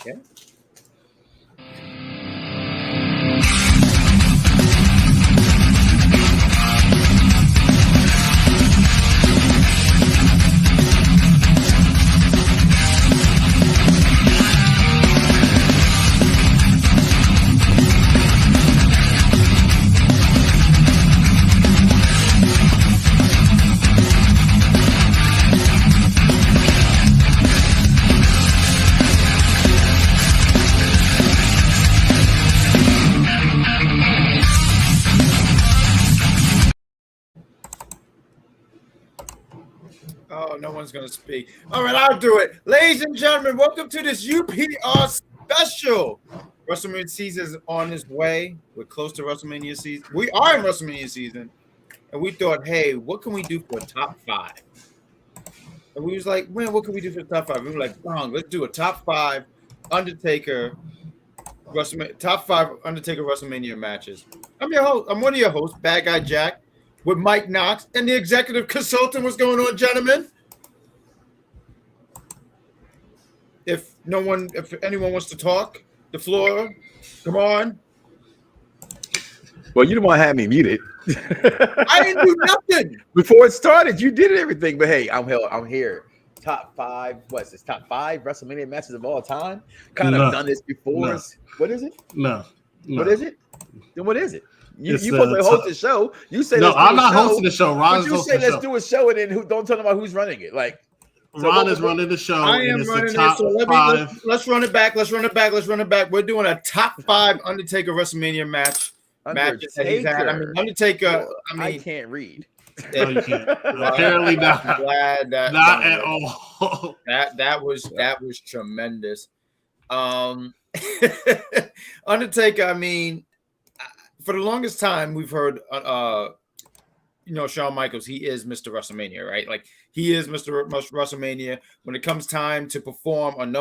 Okay. Oh, no one's going to speak. All right, I'll do it. Ladies and gentlemen, welcome to this UPR Special. WrestleMania season is on its way. We're close to WrestleMania season. We are in WrestleMania season. And we thought, hey, what can we do for a top 5? And we was like, man, what can we do for the top 5? We were like, let's do a top 5 Undertaker WrestleMania matches. I'm your host. I'm one of your hosts, Bad Guy Jack, with Mike Knox and the executive consultant. What's going on, gentlemen? If anyone wants to talk, the floor, come on. Well, you don't want to have me muted. I didn't do nothing Before it started. You did everything, but hey, I'm here. Top 5. What's this? Top 5 WrestleMania matches of all time. Kind of done this before. No. What is it? No. What is it? Then what is it? You supposed to host the show. You say no. I'm not hosting the show. Ron is hosting the show. Let's do a show, and then don't tell them about who's running it. Like Ron is running the show. I am running it. So let's run it back. Let's run it back. We're doing a top 5 Undertaker WrestleMania matches that he's had. I mean, Undertaker. I can't read. No, you can't. Apparently not. I'm glad that not at all. That was tremendous. Undertaker. I mean, for the longest time, we've heard, Shawn Michaels. He is Mr. WrestleMania, right? Like he is Mr. WrestleMania. When it comes time to perform on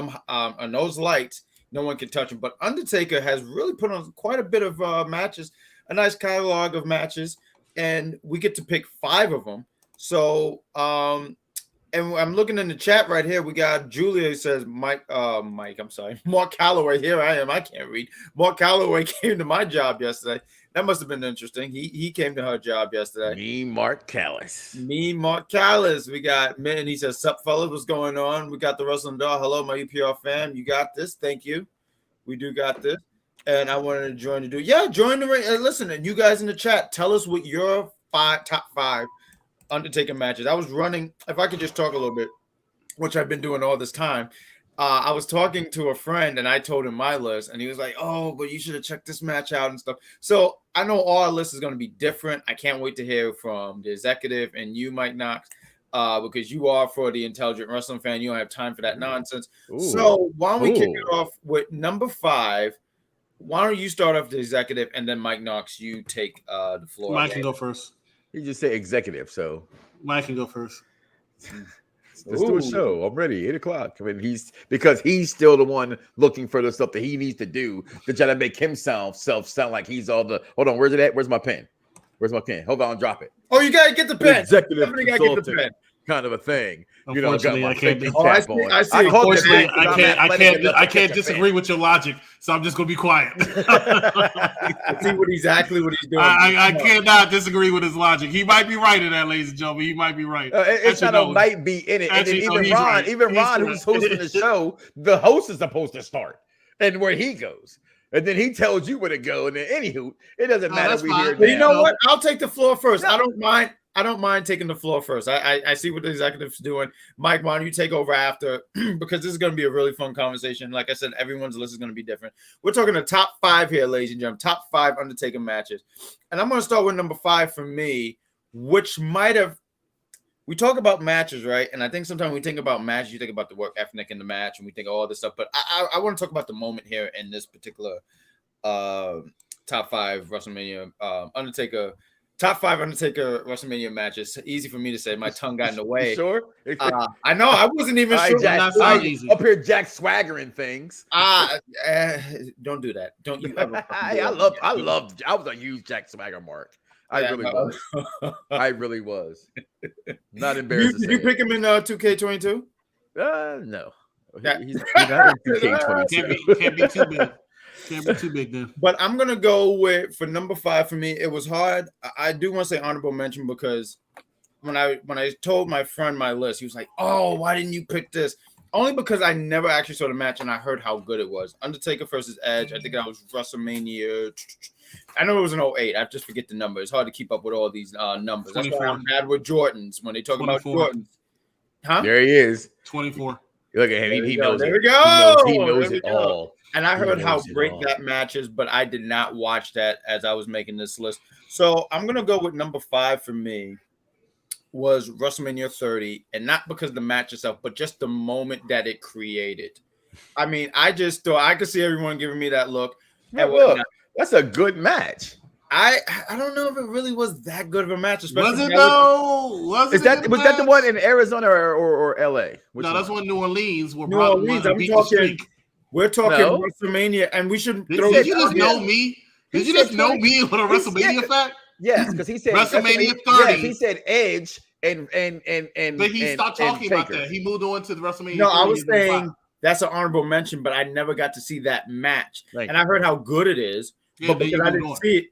those lights, no one can touch him. But Undertaker has really put on quite a bit of matches, a nice catalog of matches, and we get to pick 5 of them. So, and I'm looking in the chat right here. We got Julia says, Mark Calloway. Here I am. I can't read. Mark Calloway came to my job yesterday. That must have been interesting. He came to her job yesterday. Me, Mark Callis. We got Mitt, and he says, "Sup, fellas, what's going on?" We got the Wrestling Doll. Hello, my UPR fam. You got this. Thank you. We do got this. And I wanted to join join the ring. Listen, and you guys in the chat, tell us what your top 5 Undertaker matches. I was running. If I could just talk a little bit, which I've been doing all this time. I was talking to a friend and I told him my list, and he was like, "Oh, but you should have checked this match out and stuff." So I know our list is going to be different. I can't wait to hear from the executive and you, Mike Knox, because you are for the intelligent wrestling fan. You don't have time for that nonsense. Ooh. So why don't we kick it off with number 5? Why don't you start off the executive, and then Mike Knox, you take the floor. Mike can go first. You just say executive, so Mike can go first. Let's do a show. I'm ready. 8:00. I mean, he's still the one looking for the stuff that he needs to do to try to make himself sound like he's all the. Hold on, where's it at? Where's my pen? Hold on, drop it. Oh, you gotta get the pen. Executive consultant, kind of a thing. You know, got my thinking cap on. I can't disagree with your logic, so I'm just gonna be quiet. I see exactly what he's doing. I cannot disagree with his logic. He might be right in that, ladies and gentlemen. He might be right. It's not a might be in it. And then even Ron, who's hosting the show, the host is supposed to start and where he goes. And then he tells you where to go. And then anywho, it doesn't matter. But you know what? I'll take the floor first. No. I don't mind taking the floor first. I see what the executive's doing. Mike, why don't you take over after? Because this is going to be a really fun conversation. Like I said, everyone's list is going to be different. We're talking the top 5 here, ladies and gentlemen. Top 5 Undertaker matches. And I'm going to start with number 5 for me, which might have. We talk about matches, right? And I think sometimes when we think about matches, you think about the work ethic in the match, and we think all this stuff. But I want to talk about the moment here in this particular top 5 WrestleMania Undertaker. Top 5 Undertaker WrestleMania matches. Easy for me to say. My tongue got in the way. Sure. I know. I wasn't even sure. Jack, up here, Jack swaggering things. Don't do that. Don't you ever? I was a huge Jack Swagger mark. I really was. Not embarrassed. Did you pick him in 2K22? No. He's not in 2K22. Can't be too big. Can't be too big then. But I'm gonna go with for number 5 for me. It was hard. I do want to say honorable mention because when I told my friend my list, he was like, "Oh, why didn't you pick this?" Only because I never actually saw the match and I heard how good it was. Undertaker versus Edge. I think that was WrestleMania. I know it was an 08. I just forget the number. It's hard to keep up with all these numbers. 24. That's why I'm bad with Jordans when they talk 24. About Jordans. Huh? There he is. 24. Look at him. He knows there it. We go. He knows it all. And I heard how great that match is, but I did not watch that as I was making this list. So I'm going to go with number 5 for me was WrestleMania 30. And not because of the match itself, but just the moment that it created. I mean, I just thought I could see everyone giving me that look. And look, that's a good match. I don't know if it really was that good of a match. Especially was it though? Was that the one in Arizona or LA? No, that's one New Orleans. New Orleans. We're talking WrestleMania, and we should. Did you just know me? Did you just know me with a WrestleMania fact? Yes, because he said WrestleMania 30. Yes, he said Edge and. But he stopped talking about that. He moved on to the WrestleMania. No, I was saying that's an honorable mention, but I never got to see that match, and I heard how good it is. Yeah, but because I didn't see it.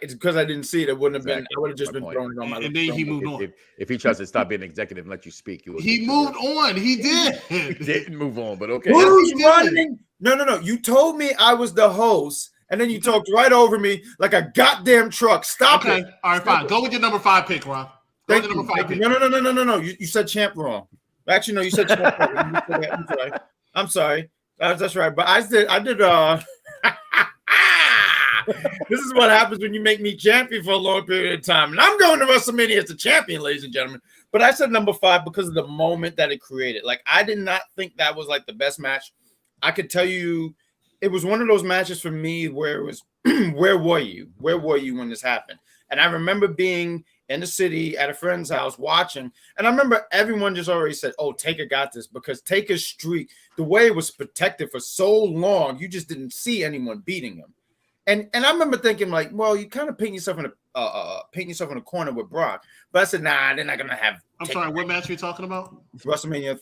It's because I didn't see it. It wouldn't have been. I would have just been throwing it on my. And then he moved on. If he tries to stop being executive and let you speak, he moved on. He did. He didn't move on, but okay. Who's running? No. You told me I was the host, and then you talked right over me like a goddamn truck. Stop it. All right, fine. Go with your number 5 pick, Ron. Go with your number 5 pick. No. You said champ wrong. Actually, no. You said champ wrong. I'm sorry. That's right. But I did. This is what happens when you make me champion for a long period of time. And I'm going to WrestleMania as the champion, ladies and gentlemen. But I said number 5 because of the moment that it created. Like, I did not think that was like the best match. I could tell you it was one of those matches for me where it was, where were you? Where were you when this happened? And I remember being in the city at a friend's house watching. And I remember everyone just already said, oh, Taker got this, because Taker's streak, the way it was protected for so long, you just didn't see anyone beating him. And I remember thinking, like, well, you kind of paint yourself in a corner with Brock. But I said, nah, they're not gonna have. I'm sorry, what match are you talking about? WrestleMania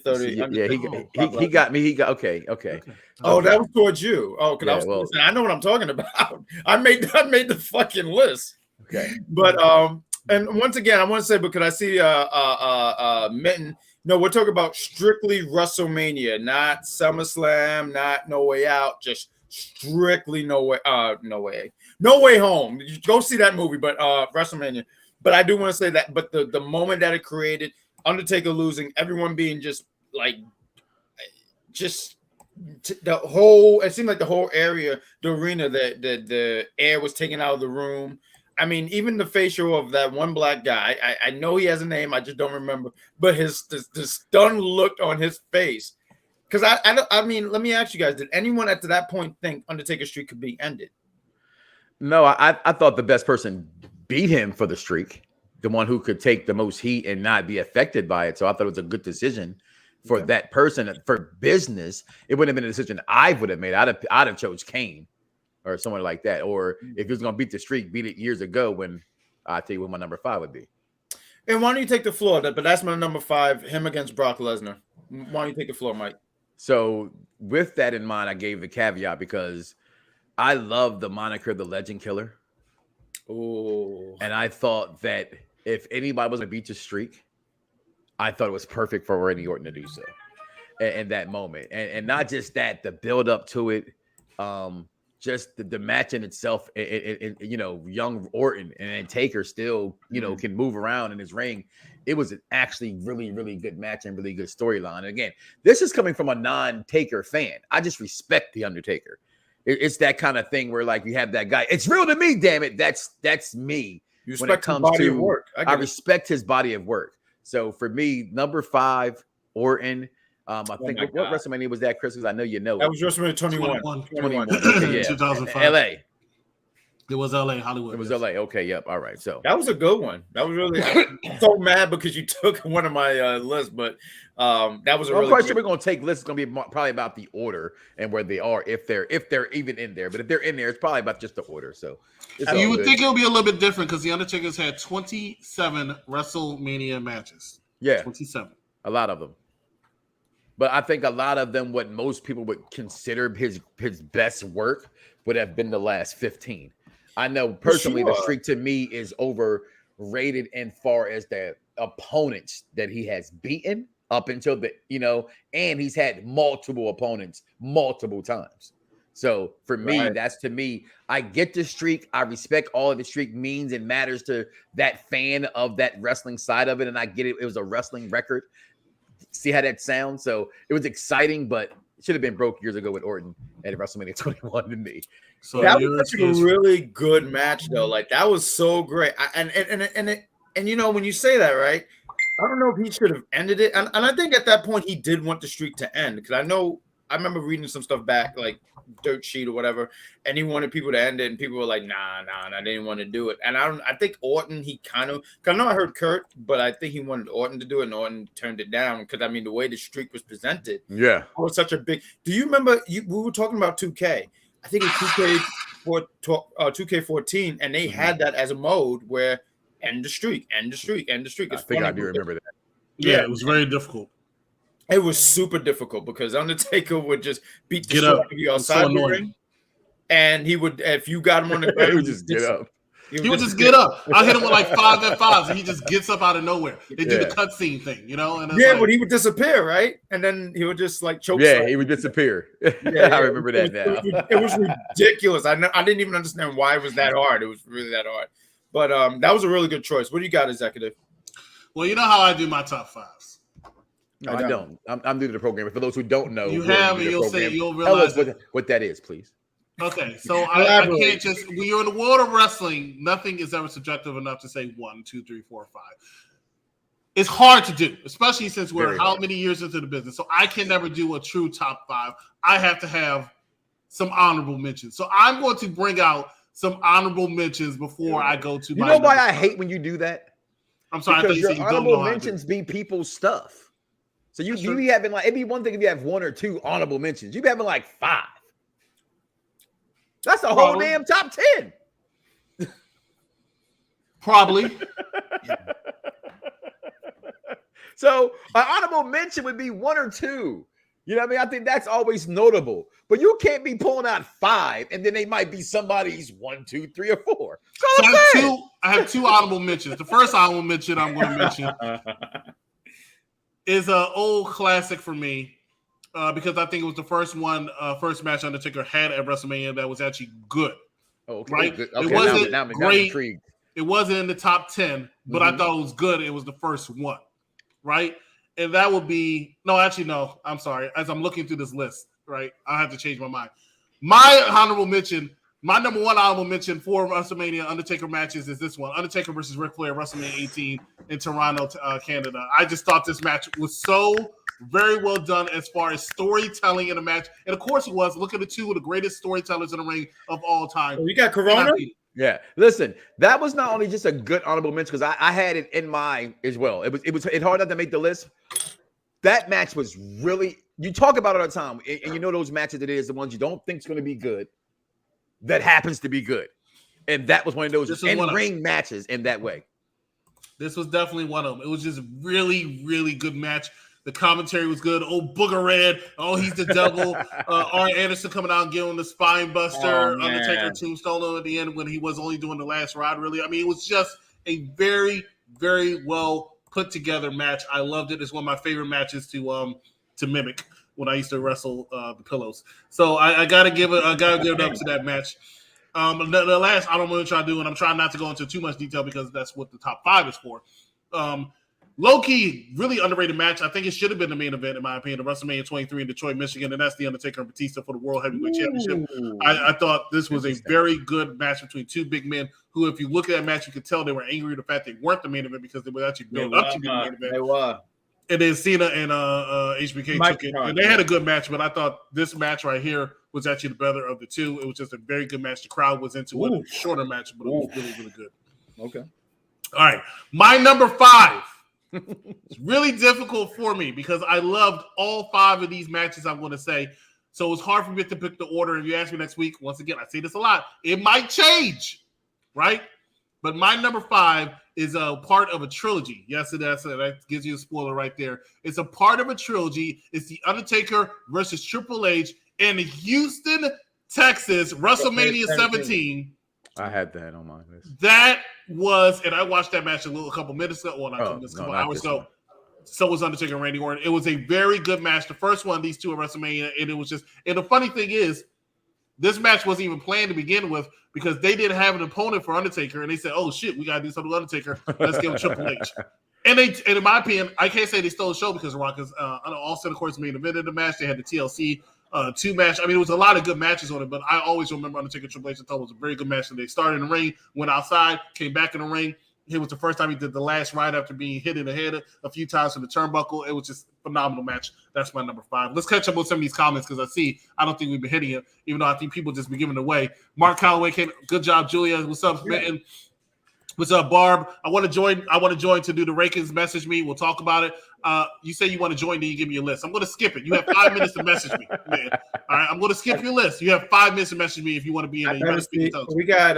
30. Yeah, he got me. He got okay. Oh, that was towards you. Oh, because I know what I'm talking about. I made the fucking list. Okay, but and once again, I want to say, because I see Mitten. No, we're talking about strictly WrestleMania, not SummerSlam, not No Way Out, just strictly no way home. You go see that movie, but WrestleMania. But I do want to say that, but the moment that it created, Undertaker losing, everyone being just the whole, it seemed like the whole area, the arena, the air was taken out of the room. I mean, even the facial of that one black guy, I know he has a name, I just don't remember, but the stunned look on his face. Because I mean, let me ask you guys: did anyone at that point think Undertaker's streak could be ended? No, I thought the best person beat him for the streak, the one who could take the most heat and not be affected by it. So I thought it was a good decision for that person. For business, it wouldn't have been a decision I would have made. I'd have chose Kane or someone like that. Or if he was going to beat the streak, beat it years ago. When I tell you what my number 5 would be. And why don't you take the floor? But that's my number 5. Him against Brock Lesnar. Why don't you take the floor, Mike? So with that in mind, I gave the caveat because I love the moniker, the Legend Killer. Oh, and I thought that if anybody was going to beat the streak, I thought it was perfect for Randy Orton to do so in that moment. And not just that, the build up to it, just the match in itself, young Orton and Taker still, can move around in his ring. It was actually really, really good match and really good storyline. And again, this is coming from a non-Taker fan. I just respect the Undertaker. It's that kind of thing where, like, you have that guy. It's real to me, damn it. That's me. You respect his body of work. I respect his body of work. So for me, number 5, Orton. I think what WrestleMania was that, Chris? Because I know you know. That was WrestleMania 21. 21. Okay, yeah. 2005. LA. It was LA, Hollywood. It was LA. Okay, yep. All right. So that was a good one. That was really I'm so mad because you took one of my lists, but that was a really. I'm quite sure we're going to take lists. It's going to be probably about the order and where they are, if they're even in there. But if they're in there, it's probably about just the order. So you would think it'll be a little bit different because the Undertaker's had 27 WrestleMania matches. Yeah, 27. A lot of them. But I think a lot of them, what most people would consider his best work, would have been the last 15. I know personally the streak to me is overrated in far as the opponents that he has beaten up until the, and he's had multiple opponents multiple times. So for me, that's to me, I get the streak. I respect all of the streak means and matters to that fan of that wrestling side of it. And I get it. It was a wrestling record. See how that sounds? So it was exciting, but it should have been broke years ago with Orton at WrestleMania 21 to me. So that was such a really good match, though. Like, that was so great. And when you say that, right, I don't know if he should have ended it. And I think at that point he did want the streak to end, because I remember reading some stuff back, like Dirt Sheet or whatever, and he wanted people to end it, and people were like, nah, they didn't want to do it. And I think Orton, cause I know I heard Kurt, but I think he wanted Orton to do it, and Orton turned it down, because the way the streak was presented, it was such a big. Do you remember? We were talking about 2K. I think it was 2K14, and they had that as a mode where end the streak. I think I do remember that. Yeah, it was very difficult. It was super difficult because Undertaker would just beat the shit out of you outside the ring, and he would, if you got him on the ground, he would just get up. He would just get up. I hit him with like 5 F5s, and he just gets up out of nowhere. They do the cutscene thing, And but he would disappear, right? And then he would just like choke. Yeah, he would disappear. I remember that now. It was ridiculous. I didn't even understand why it was that hard. It was really that hard. But that was a really good choice. What do you got, Executive? Well, you know how I do my top 5s. No, I don't. I'm new to the program. For those who don't know, you'll realize what that is, please. Okay, so I can't just, when you're in the world of wrestling, nothing is ever subjective enough to say 1, 2, 3, 4, 5. It's hard to do, especially since we're how many years into the business. So I can never do a true top 5. I have to have some honorable mentions. So I'm going to bring out some honorable mentions before I go to. You know why I hate when you do that? I'm sorry, because your honorable mentions be people's stuff. So you be having like, it'd be one thing if you have 1 or 2 honorable mentions. You be having like 5. That's the whole damn top 10. Probably. So an honorable mention would be 1 or 2. You know what I mean? I think that's always notable. But you can't be pulling out 5, and then they might be somebody's 1, 2, 3, or 4. So I have 2 honorable mentions. The first honorable mention I'm going to mention is an old classic for me, because I think it was the first match Undertaker had at WrestleMania that was actually good. Oh, okay. Right? Good. Okay, it wasn't now great. It wasn't in the top 10, but I thought it was good. It was the first one, right? And that would be no. I'm sorry. As I'm looking through this list, right, I have to change my mind. My number 1 honorable mention for WrestleMania Undertaker matches is this one: Undertaker versus Rick Flair, WrestleMania 18 in Toronto, Canada. I just thought this match was so very well done as far as storytelling in a match, and of course it was. Look at the 2 of the greatest storytellers in the ring of all time. Oh, you got Corona? Yeah, listen, that was not only just a good honorable mention because I had it in mind as well. It hard not to make the list. That match was really, you talk about it all the time, and you know those matches it is the ones you don't think is going to be good. That happens to be good, and that was one of those in-ring matches in that way. This was definitely one of them. It was just really, really good match. The commentary was good. Oh, Booger Red. Oh, he's the devil. Arn Anderson coming out and giving the spine buster. Undertaker tombstone at the end when he was only doing the last ride, really. I mean, it was just a very, very well put together match. I loved it. It's one of my favorite matches to mimic when I used to wrestle the pillows. So I gotta give it up to that match. The last I don't want to try to do, and I'm trying not to go into too much detail because that's what the top 5 is for. Low-key, really underrated match. I think it should have been the main event, in my opinion, the WrestleMania 23 in Detroit, Michigan, and that's the Undertaker and Batista for the World Heavyweight Championship. I thought this was a very good match between 2 big men who, if you look at that match, you could tell they were angry at the fact they weren't the main event because they were actually built up to be the main event. They were. And then Cena and HBK took it. And they had a good match, but I thought this match right here was actually the better of the 2. It was just a very good match. The crowd was into it. It was a shorter match, but it was really, really good. Okay. All right. My number 5. It's really difficult for me because I loved all 5 of these matches, I'm going to say. So it's hard for me to pick the order. If you ask me next week, once again, I say this a lot. It might change, right? But my number 5 is a part of a trilogy. Yes, that gives you a spoiler right there. It's a part of a trilogy. It's The Undertaker versus Triple H in Houston, Texas, WrestleMania 17. I had that on my list. That was, and I watched that match a couple minutes ago. Well, not a couple minutes, a couple hours ago. So was Undertaker and Randy Orton. It was a very good match. The first one, these two at WrestleMania, and it was just. And the funny thing is, this match wasn't even planned to begin with because they didn't have an opponent for Undertaker, and they said, "Oh shit, we gotta do something with Undertaker. Let's give him Triple H." And in my opinion, I can't say they stole the show because of Rock. Because Austin, of course, made a minute of the match. They had the TLC 2 match. I mean, it was a lot of good matches on it, but I always remember Undertaker Triple H. I thought it was a very good match. And they started in the ring, went outside, came back in the ring. It was the first time he did the last ride after being hit in the head a few times from the turnbuckle. It was just a phenomenal match. That's my number 5. Let's catch up with some of these comments because I don't think we've been hitting it, even though I think people just be giving it away. Mark Calloway came. Good job, Julia. What's up, Smitten? What's up, Barb? I want to join to do the rankings. Message me. We'll talk about it. You say you want to join, then you give me your list. I'm going to skip it. You have 5 minutes to message me, man. All right, I'm going to skip your list. You have 5 minutes to message me if you want to be in there. You better speak we got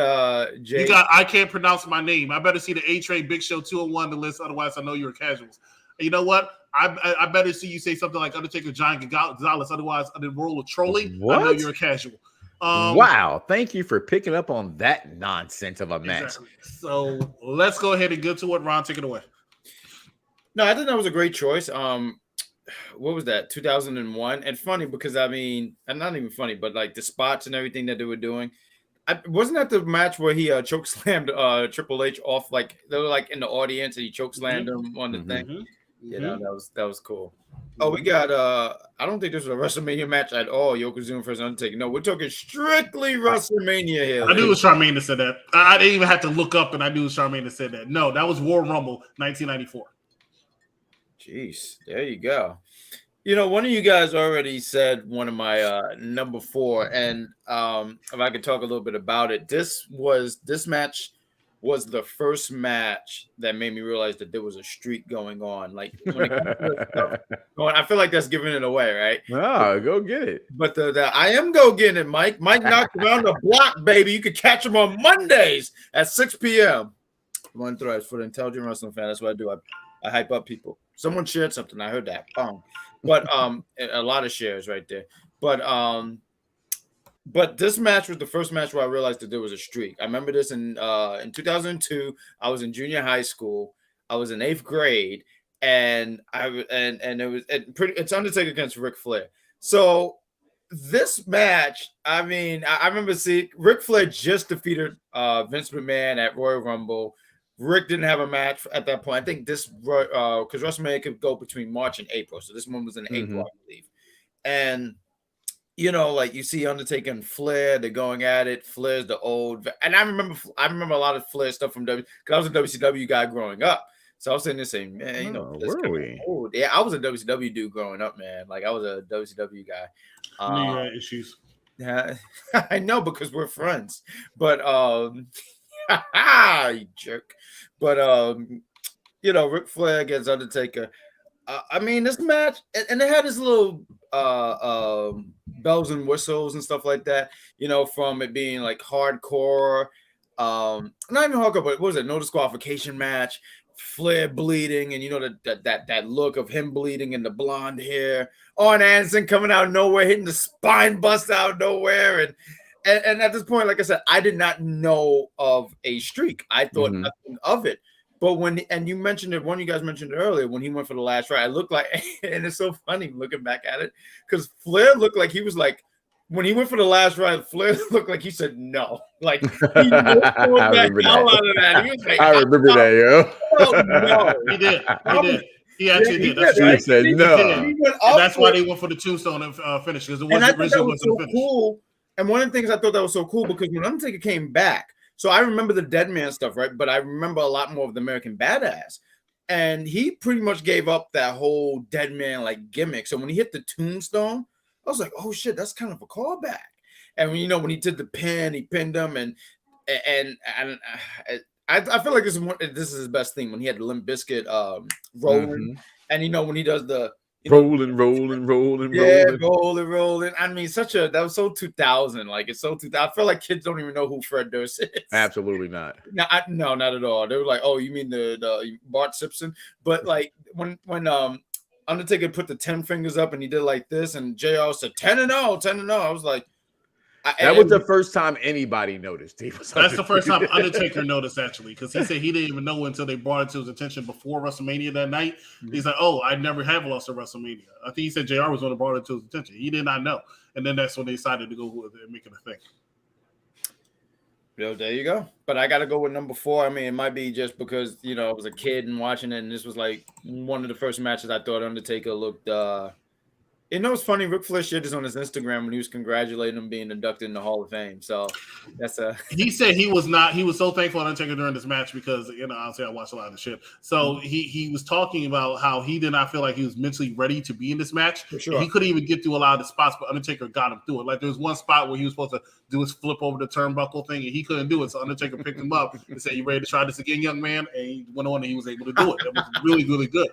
Jay. You got. I can't pronounce my name. I better see the A-Train Big Show 201 the list. Otherwise, I know you're casuals. You know what? I better see you say something like Undertaker Giant Gonzalez. Otherwise, I didn't roll with trolling. What? I know you're a casual. Wow, thank you for picking up on that nonsense of a match. Exactly. So let's go ahead and get to it. Ron, take it away. No, I think that was a great choice. What was that? 2001. And funny because I mean, and not even funny, but like the spots and everything that they were doing. Wasn't that the match where he choke slammed Triple H off? Like they were like in the audience and he choke slammed him on the thing. Yeah, that was cool. Oh, we got I don't think this was a WrestleMania match at all. Yokozuna versus Undertaker. No, we're talking strictly WrestleMania here. I knew it was Charmaine that said that. I didn't even have to look up, and I knew it was Charmaine that said that. No, that was War Rumble 1994. Jeez, there you go. You know, one of you guys already said one of my number 4, and if I could talk a little bit about it, this match was the first match that made me realize that there was a streak going on. Like, when it comes to stuff, I feel like that's giving it away, right? No, go get it. But I am go getting it, Mike. Mike knocked around the block, baby. You could catch him on Mondays at 6 p.m. One thread for the intelligent wrestling fan. That's what I do. I hype up people. Someone shared something. I heard that. But a lot of shares right there. But this match was the first match where I realized that there was a streak. I remember this in 2002. I was in junior high school. I was in 8th grade, and it's Undertaker against Rick Flair. So this match, I mean, I remember seeing Rick Flair just defeated Vince McMahon at Royal Rumble. Rick didn't have a match at that point. I think this because WrestleMania could go between March and April, so this one was in April, I believe. And you know, like you see Undertaker and Flair, they're going at it. Flair's the old, and I remember a lot of Flair stuff from because I was a WCW guy growing up. So I was sitting there saying, man, you know, were we? Old. Yeah, I was a WCW dude growing up, man. Like I was a WCW guy. Issues. Yeah, I know because we're friends. But you jerk. But you know, Ric Flair against Undertaker. I mean, this match, and they had this little bells and whistles and stuff like that, you know, from it being like hardcore, not even hardcore, but what was it? No disqualification match, Flair bleeding, and you know that look of him bleeding and the blonde hair, Arn Anderson coming out of nowhere, hitting the spine bust out of nowhere, and at this point, like I said, I did not know of a streak. I thought nothing of it. But you mentioned it, one of you guys mentioned it earlier, when he went for the last ride, I looked like, and it's so funny looking back at it, because Flair looked like he was like, when he went for the last ride, Flair looked like he said no. Like, he I remember that. I remember that, yo. Oh, no. He did. He actually did. That's right. He said no. And that's why they went for the tombstone and finish, because it wasn't originally so cool. And one of the things I thought that was so cool, because when Undertaker came back, so I remember the Dead Man stuff, right? But I remember a lot more of the American Badass. And he pretty much gave up that whole Dead Man like gimmick. So when he hit the tombstone, I was like, oh shit, that's kind of a callback. And when, you know, when he did the pin, he pinned him, and I feel like this is his best thing, when he had the Limp Bizkit rolling. And you know, when he does the, rolling. Yeah, rolling. I mean, that was so 2000. Like it's so 2000. I feel like kids don't even know who Fred Durst is. Absolutely not. No, not at all. They were like, "Oh, you mean the Bart Simpson?" But like when Undertaker put the 10 fingers up and he did like this, and JR said 10-0, 10-0. I was like, that was the first time anybody noticed. That's the first time Undertaker noticed, actually, because he said he didn't even know until they brought it to his attention before WrestleMania that night. He's like, "Oh, I never have lost at WrestleMania." I think he said JR was the one that brought it to his attention. He did not know, and then that's when they decided to go with it and make it a thing. Yo, there you go. But I got to go with number 4. I mean, it might be just because I was a kid and watching it, and this was like one of the first matches I thought Undertaker looked. It's funny. Rick Flair shared this on his Instagram when he was congratulating him being inducted in the Hall of Fame. So that's He said he was not. He was so thankful to Undertaker during this match because honestly, I watched a lot of the shit. So he was talking about how he did not feel like he was mentally ready to be in this match. For sure. He couldn't even get through a lot of the spots, but Undertaker got him through it. Like there was one spot where he was supposed to do his flip over the turnbuckle thing, and he couldn't do it. So Undertaker picked him up and said, "You ready to try this again, young man?" And he went on and he was able to do it. It was really, really good.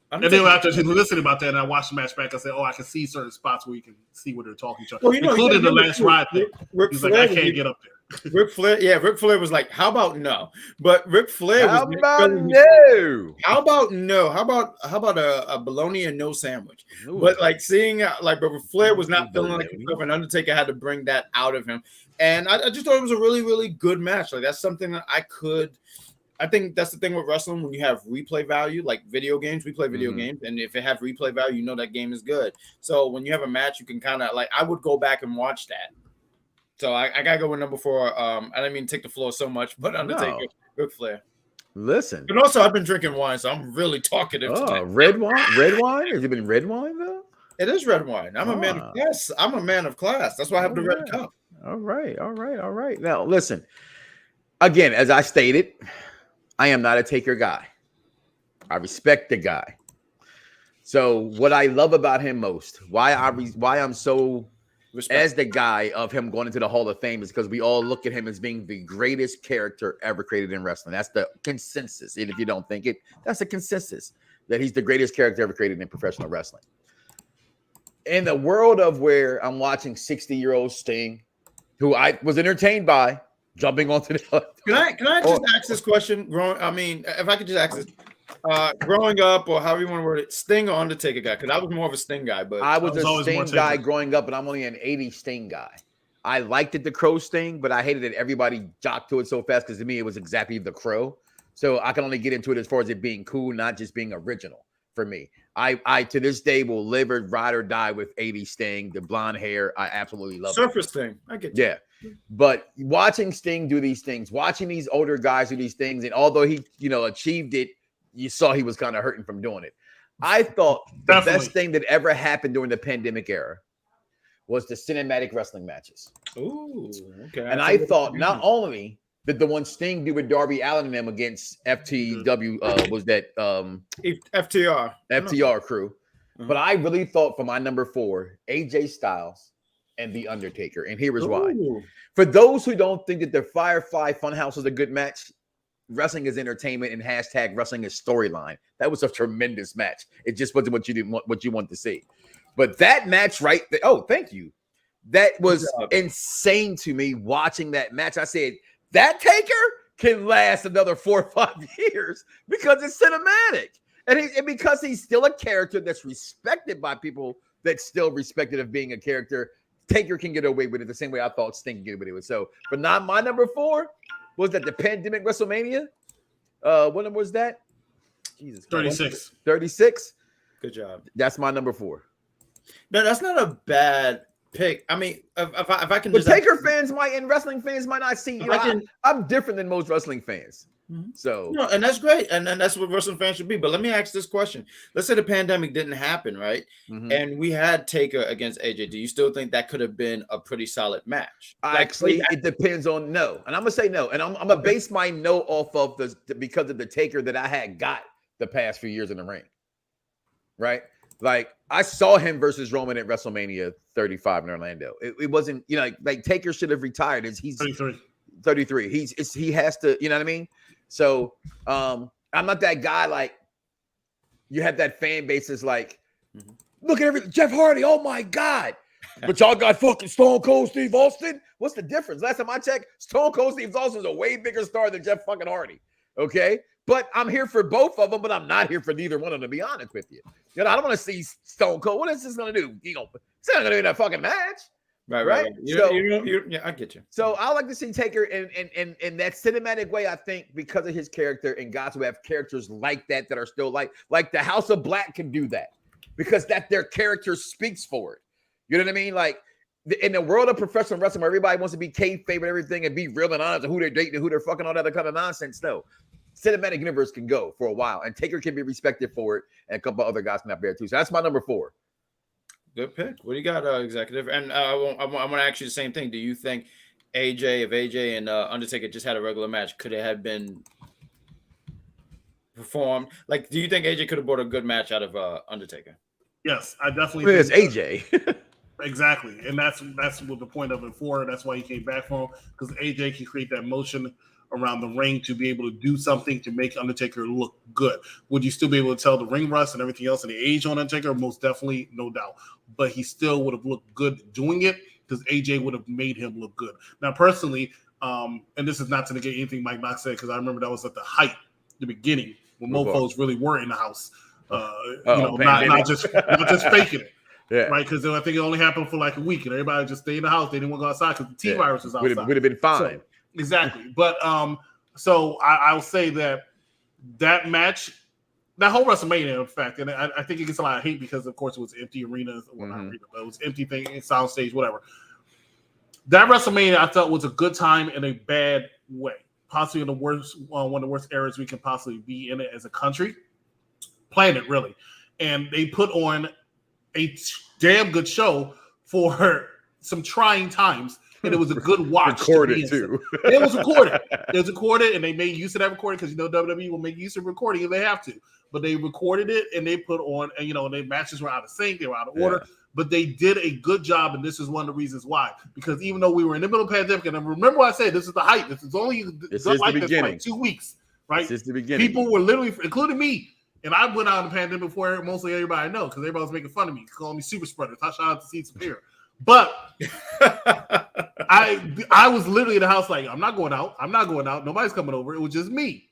And then after listening about that, and I watched the match back, I said, "Oh, I can see certain spots where you can see where they're talking to each other, including the last ride thing." He's like, "I can't get up there." Ric Flair was like, "How about no?" But Ric Flair was How about no? How about no? How about a bologna and no sandwich? Ooh. But like seeing but Ric Flair was not feeling like himself, and Undertaker had to bring that out of him. And I just thought it was a really, really good match. Like that's something that I think that's the thing with wrestling when you have replay value, like video games. We play video games, and if it have replay value, that game is good. So when you have a match, you can kind of I would go back and watch that. So I gotta go with number 4. I didn't mean to take the floor so much, but Undertaker, Ric Flair. Listen, and also I've been drinking wine, so I'm really talkative. Oh, red wine? Red wine? Has it been red wine though? It is red wine. I'm a man of class. I'm a man of class. That's why I have the red cup. All right. Now listen. Again, as I stated, I am not a Taker guy. I respect the guy. So what I love about him most, why I'm so as the guy of him going into the Hall of Fame is because we all look at him as being the greatest character ever created in wrestling. That's the consensus. And if you don't think it, that's the consensus that he's the greatest character ever created in professional wrestling. In the world of where I'm watching 60-year-old Sting, who I was entertained by, jumping onto the. Can I just ask this question? If I could just ask this, growing up or however you want to word it, Sting or Undertaker guy? Because I was more of a Sting guy, but I was a Sting guy growing up, and I'm only an 80s Sting guy. I liked it, the Crow Sting, but I hated that everybody jocked to it so fast because to me it was exactly the Crow. So I can only get into it as far as it being cool, not just being original for me. I to this day will live or ride or die with 80s Sting, the blonde hair. I absolutely love Surface Sting. I get you. Yeah. But watching Sting do these things, watching these older guys do these things, and although he, achieved it, you saw he was kind of hurting from doing it. I thought the best thing that ever happened during the pandemic era was the cinematic wrestling matches. Ooh, okay. And I thought not only did the one Sting do with Darby Allin and them against FTW, was that FTR crew, but I really thought for my number 4, AJ Styles and The Undertaker. And here is why. For those who don't think that the Firefly Funhouse was a good match, wrestling is entertainment and # wrestling is storyline. That was a tremendous match. It just wasn't what you want to see. But that match right there, thank you. That was insane to me watching that match. I said, that Taker can last another 4 or 5 years because it's cinematic. And because he's still a character that's respected by people that still respected of being a character, Taker can get away with it the same way I thought Sting could get away with it. So, but not my number 4 was that the pandemic WrestleMania. What number was that? Jesus, 36. 36. Good job. That's my number 4. No, that's not a bad pick. I mean, if I can, but Taker fans might and wrestling fans might not see. I'm different than most wrestling fans. So and that's great, and that's what wrestling fans should be. But let me ask this question: let's say the pandemic didn't happen, right? And we had Taker against AJ. Do you still think that could have been a pretty solid match? Actually, it depends on no, and I'm gonna say no, and I'm gonna base my no off of because of the Taker that I had got the past few years in the ring, right? Like I saw him versus Roman at WrestleMania 35 in Orlando. It wasn't, like Taker should have retired. He's 33. He has to, you know what I mean? So I'm not that guy. Like you have that fan base is like Look at everything. Jeff Hardy. Oh my God. But y'all got fucking Stone Cold Steve Austin. What's the difference? Last time I checked, Stone Cold Steve Austin is a way bigger star than Jeff fucking Hardy. Okay, but I'm here for both of them, but I'm not here for neither one of them. To be honest with you, I don't want to see Stone Cold. What is this gonna do? He's not gonna be in that fucking match. Right. Yeah, I get you. So I like to see Taker in that cinematic way. I think because of his character and guys who have characters like that are still like the House of Black can do that because that their character speaks for it. You know what I mean? Like in the world of professional wrestling, where everybody wants to be kayfabe and everything and be real and honest and who they're dating, and who they're fucking, all that other kind of nonsense. No, cinematic universe can go for a while, and Taker can be respected for it, and a couple of other guys can have there too. So that's my number 4. Good pick. What do you got, executive? And I want to ask you the same thing. Do you think if AJ and Undertaker just had a regular match, could it have been performed? Like, do you think AJ could have brought a good match out of Undertaker? Yes, I definitely think it's AJ. Exactly. And that's what the point of it for. That's why he came back for him, because AJ can create that motion around the ring to be able to do something to make Undertaker look good. Would you still be able to tell the ring rust and everything else and the age on Undertaker? Most definitely, no doubt. But he still would have looked good doing it because AJ would have made him look good. Now, personally, and this is not to negate anything Mike Knox said, because I remember that was at the height, the beginning, when mofos really were in the house. Not just faking it. Yeah. Right, because I think it only happened for like a week, and everybody just stayed in the house. They didn't want to go outside because the T-virus was outside. Would have been fine. So, exactly. But so I'll say that match, that whole WrestleMania, in fact, and I think it gets a lot of hate because, of course, it was empty arenas. Well, not arena, but it was empty thing, sound stage, whatever. That WrestleMania, I thought, was a good time in a bad way. Possibly in the worst, one of the worst eras we can possibly be in it as a country. Planet, really. And they put on a damn good show for some trying times, and it was a good watch. Recorded too. It was recorded. It was recorded, and they made use of that recording because WWE will make use of recording if they have to. But they recorded it, and they put on, and their matches were out of sync, they were out of order. But they did a good job, and this is one of the reasons why. Because even though we were in the middle of the pandemic, and remember what I said, this is the height. This is only this is like the beginning. This for like 2 weeks, right? This is the beginning. People were literally, including me. And I went out in the pandemic before mostly everybody I know, because everybody was making fun of me, calling me super spreader. I shout out to Seed Superior. But I was literally in the house like, I'm not going out. Nobody's coming over. It was just me.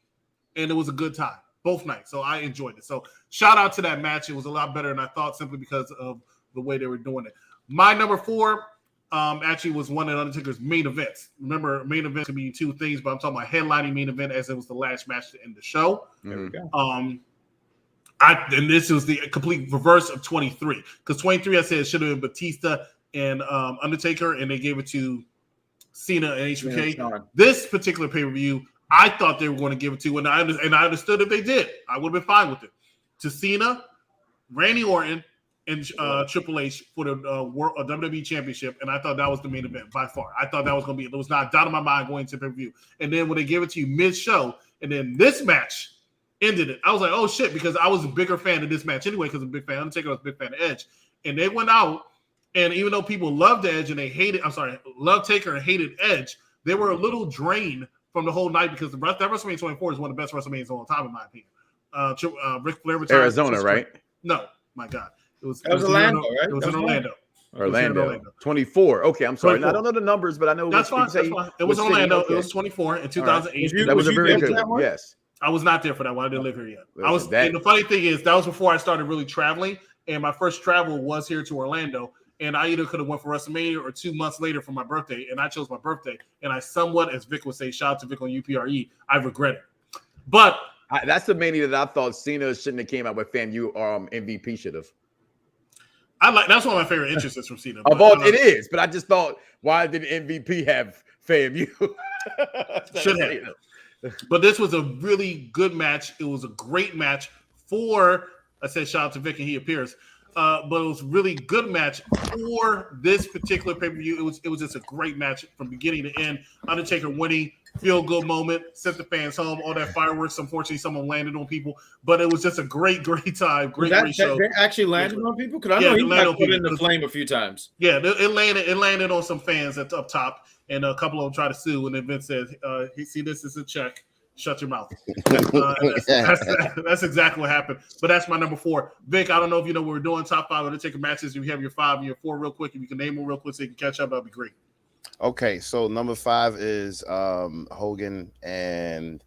And it was a good time, both nights. So I enjoyed it. So shout out to that match. It was a lot better than I thought, simply because of the way they were doing it. My number 4 actually was one of Undertaker's main events. Remember, main event can be 2 things, but I'm talking about headlining main event, as it was the last match to end the show. There we go. And this was the complete reverse of 23, because 23 I said it should have been Batista and Undertaker, and they gave it to Cena and HBK. Yeah, this particular pay-per-view, I thought they were going to give it to, and I understood if they did, I would have been fine with it. To Cena, Randy Orton, and Triple H for the WWE Championship, and I thought that was the main event by far. I thought that was going to be. There was not a doubt in my mind going to pay-per-view. And then when they gave it to you mid-show, and then this match ended it, I was like, oh shit, because I was a bigger fan of this match anyway, because I'm a big fan of Undertaker, I was a big fan of Edge. And they went out, and even though people loved Edge and loved Taker and hated Edge, they were a little drained from the whole night, because that WrestleMania 24 is one of the best WrestleManias of all time, in my opinion. Rick Flair retired. Arizona, right? No, my God. It was Orlando, right? It was in Orlando. Orlando. 24. Okay, I'm sorry. 24. I don't know the numbers, but I know. That's fine. It was Orlando. Okay. It was 24 in 2008. Right. That was a very good one? one. Yes. I was not there for that one. I didn't live here yet. Listen, And the funny thing is, that was before I started really traveling, and my first travel was here to Orlando. And I either could have went for WrestleMania or 2 months later for my birthday, and I chose my birthday. And I somewhat, as Vic would say, shout out to Vic on UPRE, I regret it. But that's the mania that I thought Cena shouldn't have came out with. MVP should have. That's one of my favorite entrances from Cena. It is, but I just thought, why did MVP have FAMU? Should have. But this was a really good match. It was a great match for, I said shout out to Vic and he appears. But it was a really good match for this particular pay-per-view. It was just a great match from beginning to end. Undertaker winning, feel-good moment, sent the fans home, all that fireworks. Unfortunately, someone landed on people. But it was just a great time, great show. They actually landed on people? Because I know he got put in the flame a few times. Yeah, it landed on some fans up top, and a couple of them tried to sue, and then Vince said, see, this is a check. Shut your mouth. That's exactly what happened. But that's my number 4. Vic, I don't know if you know what we're doing. Top 5 Undertaker matches. If you have your 5 and your 4 real quick, if you can name them real quick so you can catch up, that'd be great. Okay, so number 5 is Hogan and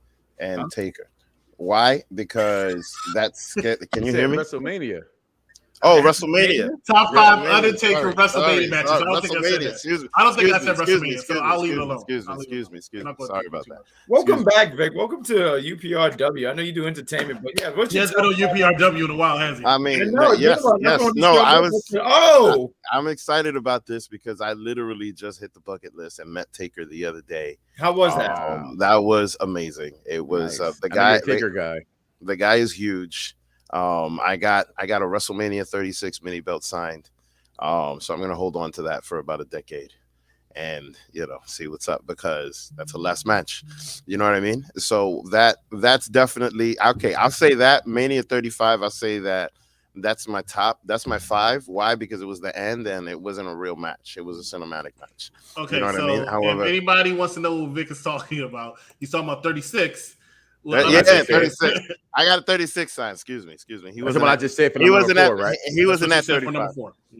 Taker. Why? Because that's. Can you hear me? WrestleMania. Oh, WrestleMania. Top 5 Undertaker WrestleMania matches. I don't think I said that. Excuse me. I don't think I said WrestleMania, so I'll leave it alone. Excuse me. Sorry about that. Welcome back, Vic. Welcome to UPRW. I know you do entertainment, but yeah, he hasn't been on UPRW in a while, has he? I mean, yes. No, I'm excited about this because I literally just hit the bucket list and met Taker the other day. How was that? That was amazing. It was nice. The guy. Taker guy. The guy is huge. I got a WrestleMania 36 mini belt signed. So I'm gonna hold on to that for about a decade and see what's up because that's the last match. You know what I mean? So that's definitely okay. I'll say that Mania 35, I'll say that's my top, that's my 5. Why? Because it was the end and it wasn't a real match, it was a cinematic match. Okay, you know what so I mean? However, if anybody wants to know what Vic is talking about, he's talking about 36. 36. I got a 36 sign. Excuse me. He wasn't. I just said for number 4, right? He wasn't at 35.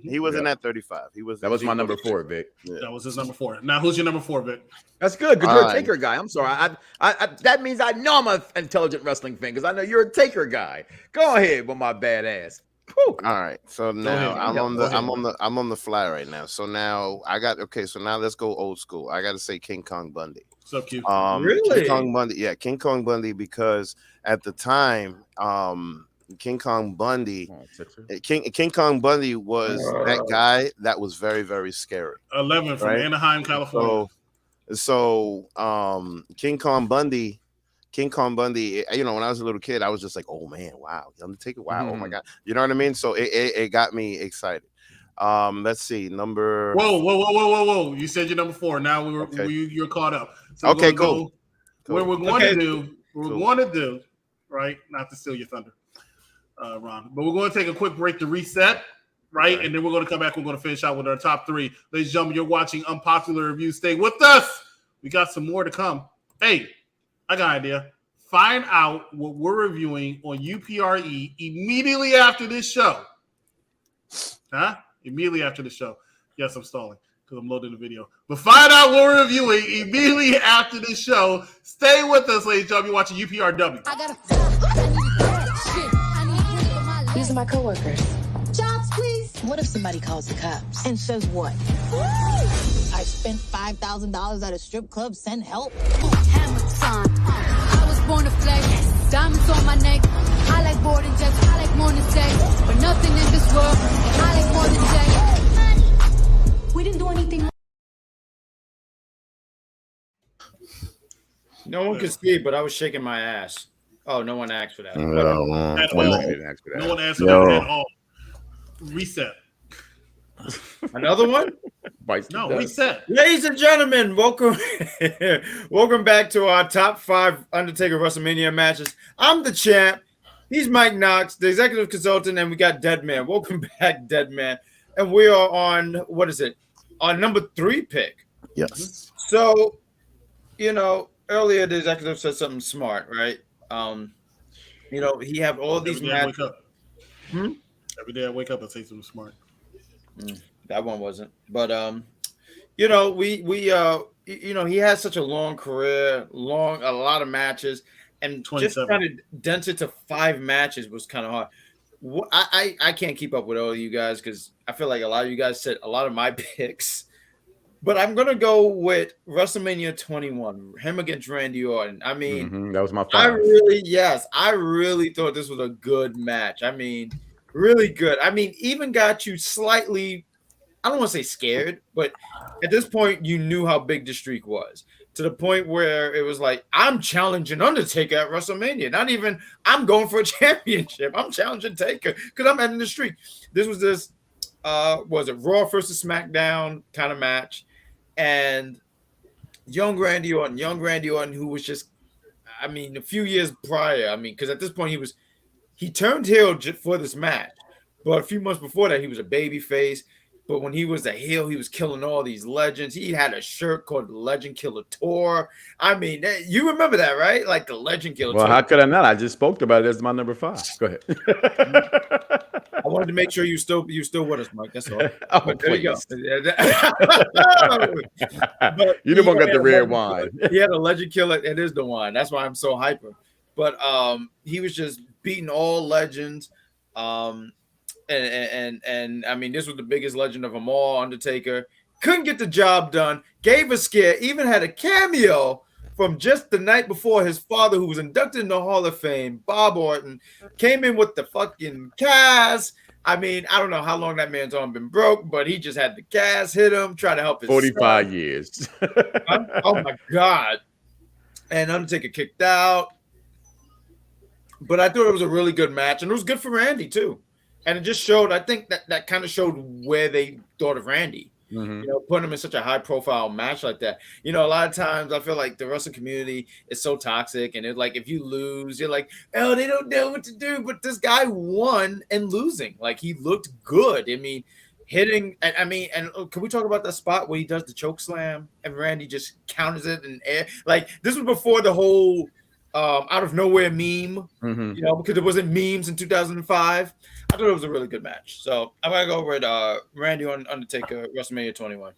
He wasn't at 35. That was my number 4, Vic. Yeah. That was his number 4. Now, who's your number 4, Vic? That's good because you're a Taker guy. I'm sorry. I that means I know I'm an intelligent wrestling fan because I know you're a Taker guy. Go ahead with my badass. Whew. All right. So now I'm on the fly right now. So now so now let's go old school. I got to say King Kong Bundy. So cute. Really? King Kong Bundy, because at the time, King Kong Bundy was that guy that was very, very scary. 11 from Anaheim, California. So King Kong Bundy, when I was a little kid, I was just like, oh man, wow, Undertaker, wow, oh my god, you know what I mean? So it got me excited. Let's see, number. Whoa! You said your number 4. Now you're caught up. So okay, cool. What we're going to do, right? Not to steal your thunder, Ron, but we're going to take a quick break to reset, right? Okay. And then we're going to come back. We're going to finish out with our top 3. Ladies and gentlemen, you're watching Unpopular Reviews. Stay with us. We got some more to come. Hey, I got an idea. Find out what we're reviewing on UPRE immediately after this show. Huh? Immediately after the show. Yes, I'm stalling because I'm loading the video. But find out what we're reviewing immediately after this show. Stay with us, ladies and gentlemen. You're watching UPRW. These are my coworkers. Jobs, please. What if somebody calls the cops? And says what? I spent $5,000 at a strip club. Send help. Hammer time. I was born to flex. Diamonds on my neck. I like boarding jets. I like more than sex. But nothing in this world. I like more than sex. We didn't do anything. No one could see, but I was shaking my ass. Oh, no one asked for that. No one asked for that at all. Reset. Another one? No, reset. Ladies and gentlemen, welcome back to our top 5 Undertaker WrestleMania matches. I'm the champ. He's Mike Knox, the executive consultant, and we got Deadman. Welcome back, Deadman. And we are on, what is it? On number 3 pick. Yes. So, earlier the executive said something smart, right? He have all these matches. Every day I wake up and say something smart. That one wasn't, but he has such a long career, a lot of matches, and 27. just kind of dense it to 5 matches was kind of hard. I can't keep up with all of you guys because I feel like a lot of you guys said a lot of my picks, but I'm gonna go with WrestleMania 21, him against Randy Orton. I mean, that was my 5. I really thought this was a good match. I mean, really good. I mean, even got you slightly, I don't want to say scared, but at this point, you knew how big the streak was, to the point where it was like, I'm challenging Undertaker at WrestleMania. Not even, I'm going for a championship. I'm challenging Taker because I'm ending the streak. This was was it Raw versus Smackdown kind of match. And young Randy Orton, who was just, I mean, a few years prior, because at this point he turned heel for this match, but a few months before that, he was a baby face. But when he was a heel, he was killing all these legends. He had a shirt called the Legend Killer Tour. I mean, you remember that, right? Like the Legend Killer Well, Tour. how could I not? I just spoke about it as my number 5. Go ahead. I wanted to make sure you still with us, Mike. That's all. Oh, But there you go. please. But You the one got had the a red Legend wine. Killer. He had a Legend Killer. It is the wine. That's why I'm so hyper. But he was just beating all legends. And I mean, this was the biggest legend of them all, Undertaker. Couldn't get the job done. Gave a scare. Even had a cameo from just the night before. His father, who was inducted in the Hall of Fame, Bob Orton, came in with the fucking cast. I mean, I don't know how long that man's arm been broke, but he just had the cast hit him, try to help his 45 son. years. Oh my God. And Undertaker kicked out. But I thought it was a really good match, and it was good for Randy too. And it just showed, I think that kind of showed where they thought of Randy. Mm-hmm. You know, putting him in such a high-profile match like that. You know, a lot of times I feel like the wrestling community is so toxic, and it's like if you lose, you're like, oh, they don't know what to do. But this guy won and losing. Like, he looked good. I mean, hitting. And can we talk about that spot where he does the choke slam and Randy just counters it in air? Like, this was before the whole out of nowhere meme, Mm-hmm. you know, because it wasn't memes in 2005. I thought it was a really good match. So I'm gonna go with Randy on Undertaker WrestleMania 21.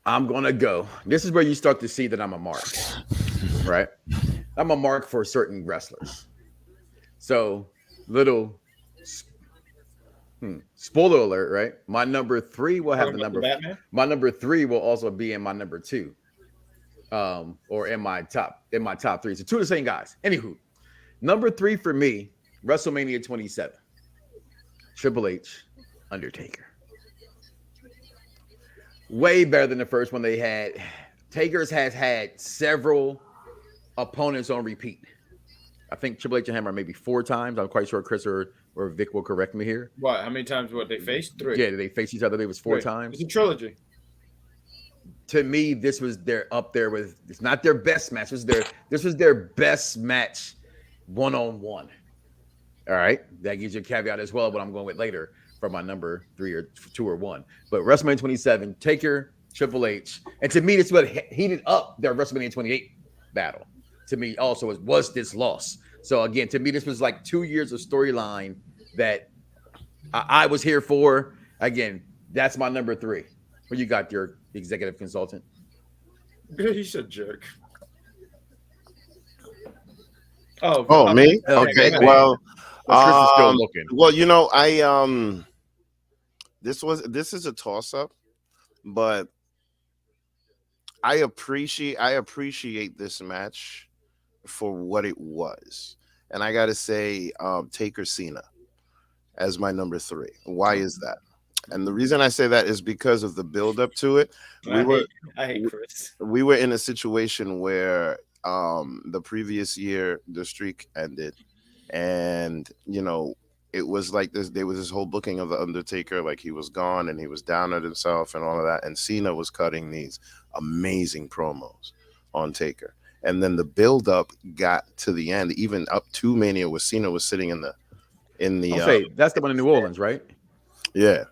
I'm gonna go. This is where you start to see that I'm a mark, right? I'm a mark for certain wrestlers. So, little spoiler alert, right? My number 3 will have the number. My number 3 will also be in my number 2, or in my top 3. So 2 of the same guys. Anywho, number 3 for me, WrestleMania 27. Triple H, Undertaker. Way better than the first one they had. Taker's has had several opponents on repeat. I think Triple H and him are maybe 4 times. I'm quite sure Chris or Vic will correct me here. What? How many times what they faced? 3. Yeah, they faced each other. It was 4 times. It's a trilogy. To me, this was up there with. It's not their best match. This was their best match, one-on-one. All right, that gives you a caveat as well. What I'm going with later for my number 3 or 2 or 1. But WrestleMania 27, Taker, Triple H, and to me, this what heated up their WrestleMania 28 battle. To me, also was this loss. So again, to me, this was like 2 years of storyline that I was here for. Again, that's my number 3. Where you got your executive consultant? He's a jerk. Oh, me? Okay. Well, Chris is still looking. Well, you know, this is a toss-up, but I appreciate this match for what it was. And I gotta say, Taker Cena as my number 3. Why is that? And the reason I say that is because of the build-up to it. I hate Chris. We were in a situation where the previous year the streak ended, and you know, it was like this. There was this whole booking of the Undertaker, like he was gone and he was down at himself and all of that. And Cena was cutting these amazing promos on Taker, and then the build-up got to the end, even up to Mania, where Cena was sitting in the. That's the one in New Orleans, right? Yeah.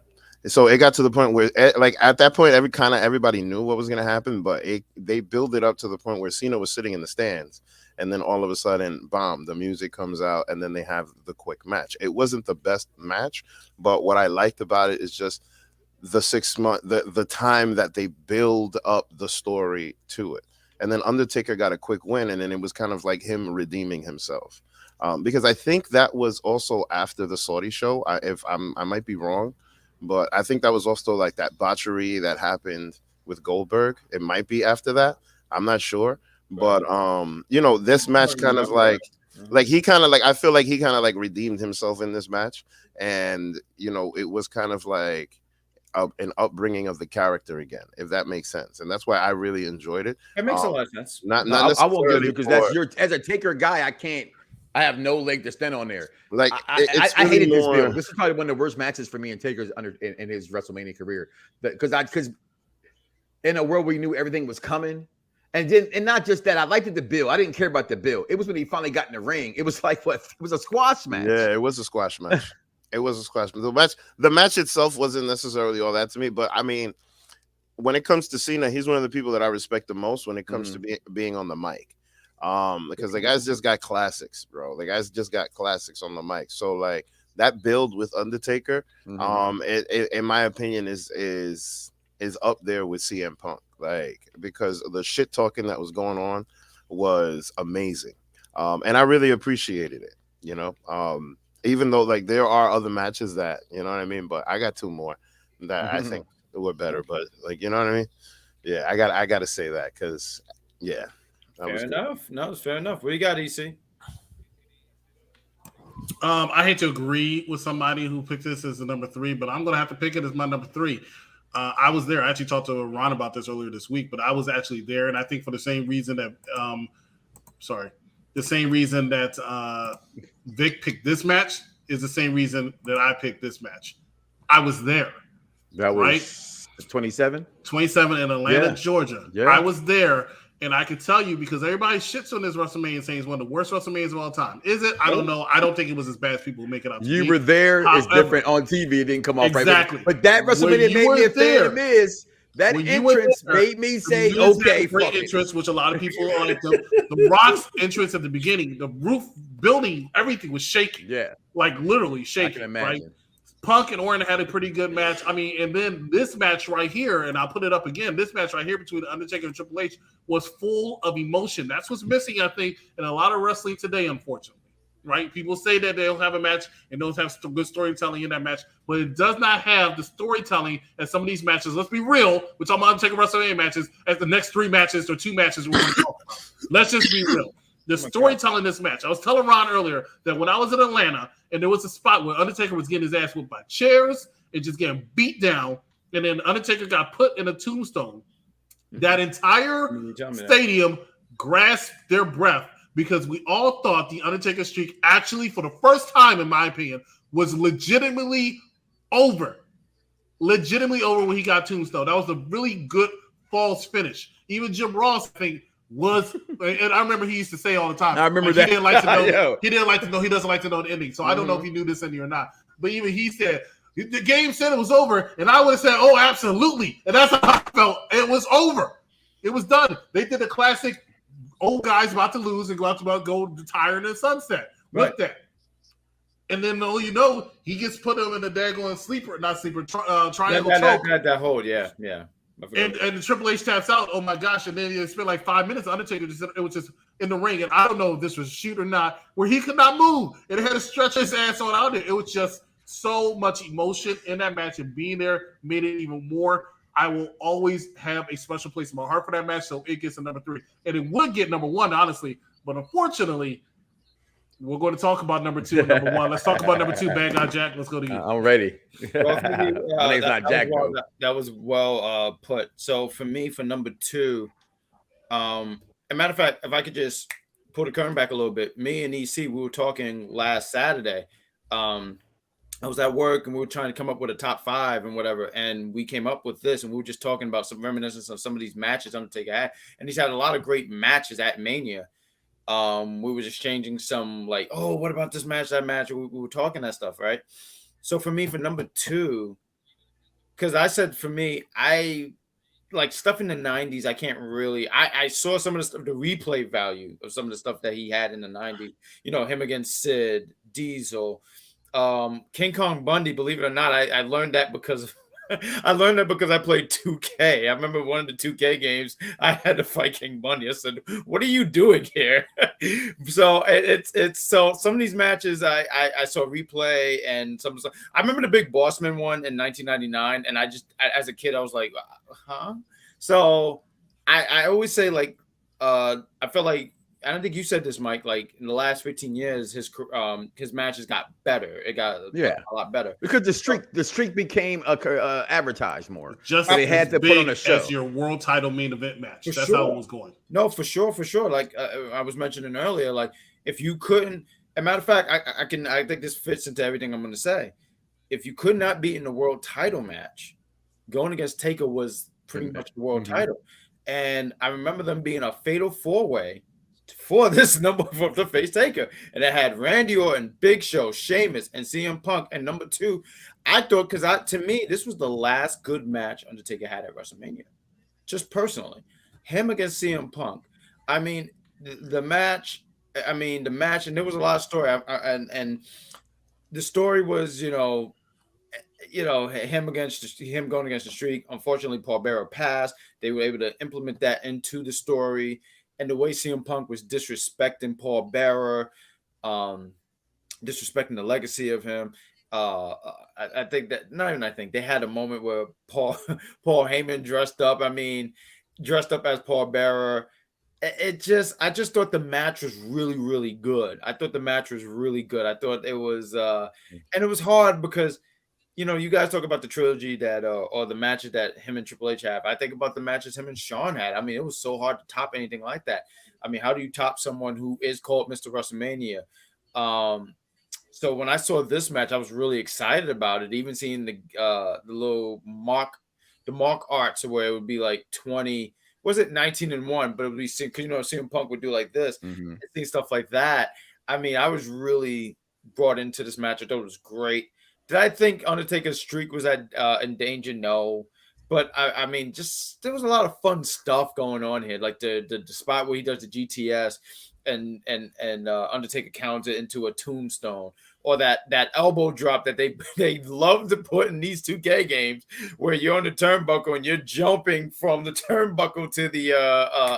So it got to the point where, like, at that point, everybody knew what was going to happen, but they built it up to the point where Cena was sitting in the stands, and then all of a sudden, bomb, the music comes out, and then they have the quick match. It wasn't the best match, but what I liked about it is just the 6 month, the time that they build up the story to it, and then Undertaker got a quick win, and then it was kind of like him redeeming himself, because I think that was also after the Saudi show. I might be wrong. But I think that was also like that botchery that happened with Goldberg. It might be after that. I'm not sure. But you know, this match kind of like he kind of like, I feel like he kind of like redeemed himself in this match. And you know, it was kind of like an upbringing of the character again, if that makes sense. And that's why I really enjoyed it. It makes a lot of sense. Not I won't give you, because that's your, as a Taker guy, I have no leg to stand on there. Like I hated this build. This is probably one of the worst matches for me and Taker's in his WrestleMania career. Because in a world where we knew everything was coming, and not just that, I liked the build. I didn't care about the build. It was when he finally got in the ring. It was like what? It was a squash match. Yeah, it was a squash match. It was a squash. The match itself wasn't necessarily all that to me, but I mean, when it comes to Cena, he's one of the people that I respect the most when it comes to being on the mic. Because the guy's just got classics, bro. The guy's just got classics on the mic. So like that build with Undertaker, it in my opinion is up there with CM Punk. Like, because the shit talking that was going on was amazing. And I really appreciated it, you know. Even though like there are other matches that, you know what I mean, but I got two more that I think were better. But like, you know what I mean? Yeah, I gotta say that because yeah. Fair enough. No, it's fair enough. What do you got, EC? I hate to agree with somebody who picked this as the number 3, but I'm gonna have to pick it as my number 3. I was there. I actually talked to Ron about this earlier this week, but I was actually there, and I think for the same reason that Vic picked this match is the same reason that I picked this match. I was there. That was 27? 27 in Atlanta, Georgia. Yeah. I was there, and I can tell you because everybody shits on this WrestleMania saying it's one of the worst WrestleManias of all time. Is it? I don't know. I don't think it was as bad as people make it out to be. You were there. It's different on TV. It didn't come off exactly. right. But that WrestleMania made me a fan of Miz. That entrance made me say, okay, great entrance, which a lot of people like. The Rock's entrance at the beginning, the roof building, everything was shaking. Yeah. Like literally shaking. I can imagine. Right? Punk and Orton had a pretty good match. I mean, and then this match right here, and I'll put it up again, this match right here between The Undertaker and Triple H was full of emotion. That's what's missing, I think, in a lot of wrestling today, unfortunately. Right? People say that they'll have a match and don't have good storytelling in that match, but it does not have the storytelling as some of these matches. Let's be real, we're talking about Undertaker WrestleMania matches as the next 3 matches or 2 matches we're going to talk about. Let's just be real. The storytelling in this match. I was telling Ron earlier that when I was in Atlanta and there was a spot where Undertaker was getting his ass whipped by chairs and just getting beat down, and then Undertaker got put in a tombstone, that entire stadium grasped their breath because we all thought the Undertaker streak actually, for the first time, in my opinion, was legitimately over. Legitimately over when he got tombstone. That was a really good false finish. Even Jim Ross, I think, was, and I remember he used to say all the time. I remember that. He didn't like to know. He didn't like to know. He doesn't like to know the ending. So I don't know if he knew this ending or not. But even he said the game said it was over, and I would have said, "Oh, absolutely." And that's how I felt. It was over. It was done. They did the classic old guys about to lose and go retire in the sunset with that. And then, you know, he gets put him in the daggone triangle choke. That hold, yeah. And the Triple H taps out. Oh my gosh! And then it spent like 5 minutes. Undertaker it was just in the ring, and I don't know if this was a shoot or not, where he could not move and had to stretch his ass on out there. It was just so much emotion in that match, and being there made it even more. I will always have a special place in my heart for that match, so it gets a number 3, and it would get number 1, honestly, but unfortunately, we're going to talk about number 2 and number 1. Let's talk about number 2. Bad Guy Jack. Let's go to you. I'm ready. Well, for me, My name's not Jack. That was well put. So for me, for number 2, as a matter of fact, if I could just pull the curtain back a little bit, me and EC, we were talking last Saturday. I was at work and we were trying to come up with a top 5 and whatever, and we came up with this, and we were just talking about some reminiscence of some of these matches Undertaker had, and he's had a lot of great matches at Mania. We were just changing some, like, oh, what about this match, that match? We were talking that stuff, right? So for me, for number 2, because I said for me, I like stuff in the 90s. I can't really. I saw some of the stuff, the replay value of some of the stuff that he had in the 90s. You know, him against Sid, Diesel, King Kong Bundy. Believe it or not, I learned that because of. I learned that because I played 2K. I remember one of the 2K games, I had to fight King Bundy. I said, "What are you doing here?" So it's so some of these matches I saw replay, and some stuff. I remember the Big Bossman one in 1999, and I as a kid I was like, "Huh?" So I always say, like, I felt like, I don't think you said this, Mike, like in the last 15 years, his matches got better. It got a lot better because the streak became advertised more. Just so they had to put on a show. As your world title main event match. That's sure. how it was going. No, for sure. Like I was mentioning earlier, like if you couldn't, as a matter of fact, I think this fits into everything I'm going to say. If you could not be in the world title match, going against Taker was pretty much the world title. And I remember them being a fatal 4-way for this number for the face Taker, and it had Randy Orton, Big Show, Sheamus, and CM Punk. And number 2, I thought to me this was the last good match Undertaker had at WrestleMania, just personally, him against CM Punk. I mean, the match. And there was a lot of story, and the story was, him going against the streak. Unfortunately, Paul Bearer passed. They were able to implement that into the story, and the way CM Punk was disrespecting Paul Bearer, disrespecting the legacy of him. I think that they had a moment where Paul Heyman dressed up as Paul Bearer. I just thought the match was really, really good. I thought it was, and it was hard because, you guys talk about the trilogy that, or the matches that him and Triple H have. I think about the matches him and Shawn had. I mean, it was so hard to top anything like that. I mean, how do you top someone who is called Mr. WrestleMania? So when I saw this match, I was really excited about it. Even seeing the little mark arts where it would be like 20. Was it 19-1? But it would be, because CM Punk would do like this, and see stuff like that. I mean, I was really brought into this match. I thought it was great. Did I think Undertaker's streak was in danger? No, but I mean, just there was a lot of fun stuff going on here, like the spot where he does the GTS and Undertaker counts it into a tombstone, or that elbow drop that they love to put in these 2K games, where you're on the turnbuckle and you're jumping from the turnbuckle to the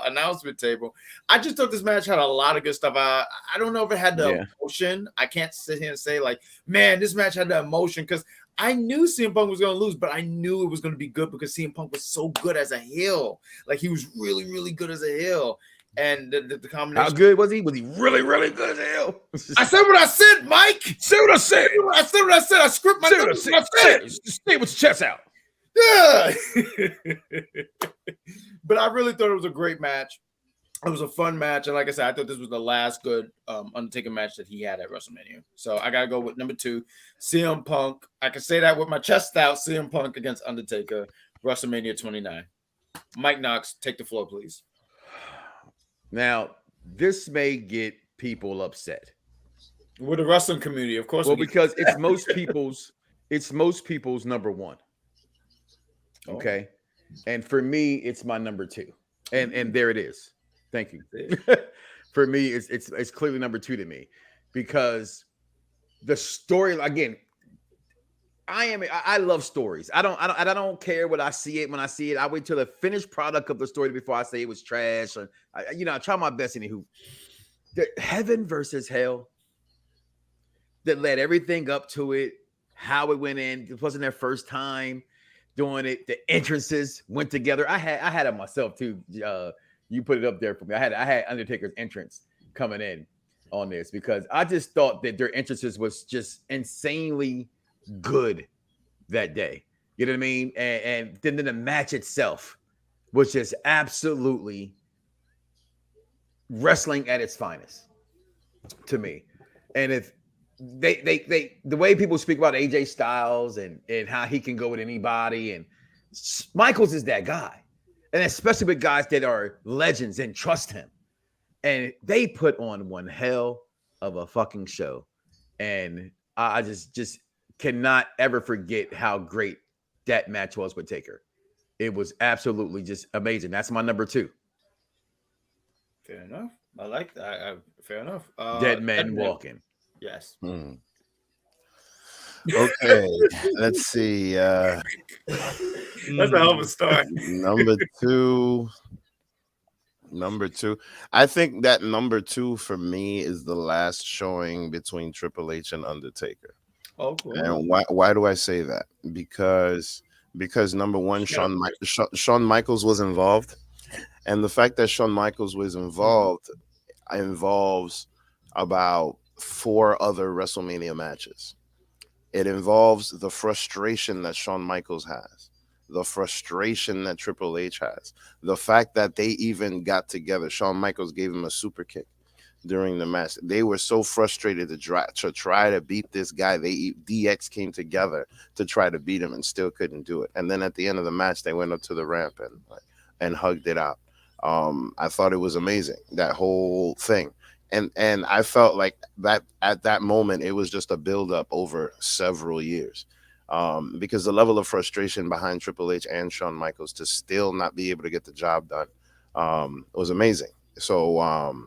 announcement table. I just thought this match had a lot of good stuff. I don't know if it had the emotion. I can't sit here and say like, man, this match had the emotion, because I knew CM Punk was going to lose, but I knew it was going to be good because CM Punk was so good as a heel. Like, he was really, really good as a heel. And the combination. How good was he? Was he really, really good as hell? I said what I said, Mike. Say what I said. I said what I said. I script my notes. Stay with your chest out. Yeah. But I really thought it was a great match. It was a fun match. And like I said, I thought this was the last good Undertaker match that he had at WrestleMania. So I got to go with number 2, CM Punk. I can say that with my chest out, CM Punk against Undertaker, WrestleMania 29. Mike Knox, take the floor, please. Now, this may get people upset. With the wrestling community, of course. Well, because it's most people's number 1. Okay. And for me, it's my number 2. And there it is. Thank you. For me, it's clearly number 2 to me, because the story, again, I love stories. I don't care what I see it when I see it. I wait till the finished product of the story before I say it was trash. Or I try my best. Anywho, the heaven versus hell that led everything up to it, how it went in. It wasn't their first time doing it. The entrances went together. I had it myself too. You put it up there for me. I had Undertaker's entrance coming in on this, because I just thought that their entrances was just insanely good that day. You know what I mean? And then the match itself was just absolutely wrestling at its finest to me. And if they the way people speak about AJ Styles and how he can go with anybody, and Michaels is that guy. And especially with guys that are legends and trust him. And they put on one hell of a fucking show. And I just cannot ever forget how great that match was with Taker. It was absolutely just amazing. That's my number 2. Fair enough. I like that. Fair enough. Dead Man Walking. Yes. Okay. Let's see. That's a hell of a start. Number two. I think that number 2 for me is the last showing between Triple H and Undertaker. Oh, cool. And why do I say that? Because number 1, Shawn Michaels was involved, and the fact that Shawn Michaels was involved involves about 4 other WrestleMania matches. It involves the frustration that Shawn Michaels has, the frustration that Triple H has, the fact that they even got together. Shawn Michaels gave him a super kick during the match. They were so frustrated to try to beat this guy. DX came together to try to beat him and still couldn't do it. And then at the end of the match, they went up to the ramp and hugged it out. I thought it was amazing, that whole thing. And I felt like that at that moment, it was just a buildup over several years. Because the level of frustration behind Triple H and Shawn Michaels to still not be able to get the job done was amazing. So,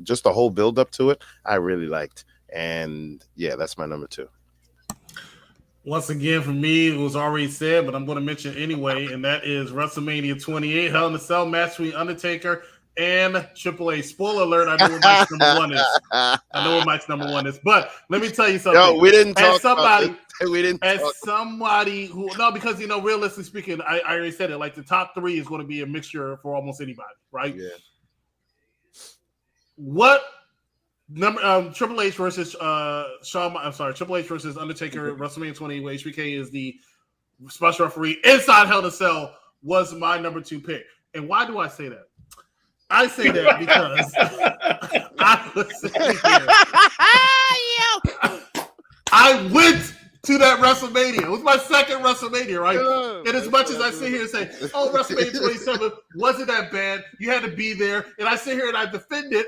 just the whole buildup to it, I really liked. And yeah, that's my number 2. Once again, for me, it was already said, but I'm going to mention it anyway, and that is WrestleMania 28, Hell in a Cell match between Undertaker and Triple H. Spoiler alert, I know what Mike's number 1 is. I know what Mike's number 1 is. But let me tell you something. No, we didn't talk somebody, about it. We didn't as talk. somebody who, no, because, realistically speaking, I already said it, like the top 3 is going to be a mixture for almost anybody, right? Yeah. What number Triple H versus Triple H versus Undertaker WrestleMania 20, where HBK is the special referee inside Hell in a Cell, was my number 2 pick. And why do I say that? I say that because I was sitting here. I went to that WrestleMania. It was my second WrestleMania, right? And as much as I sit here and say, oh, WrestleMania 27 wasn't that bad, you had to be there, and I sit here and I defend it,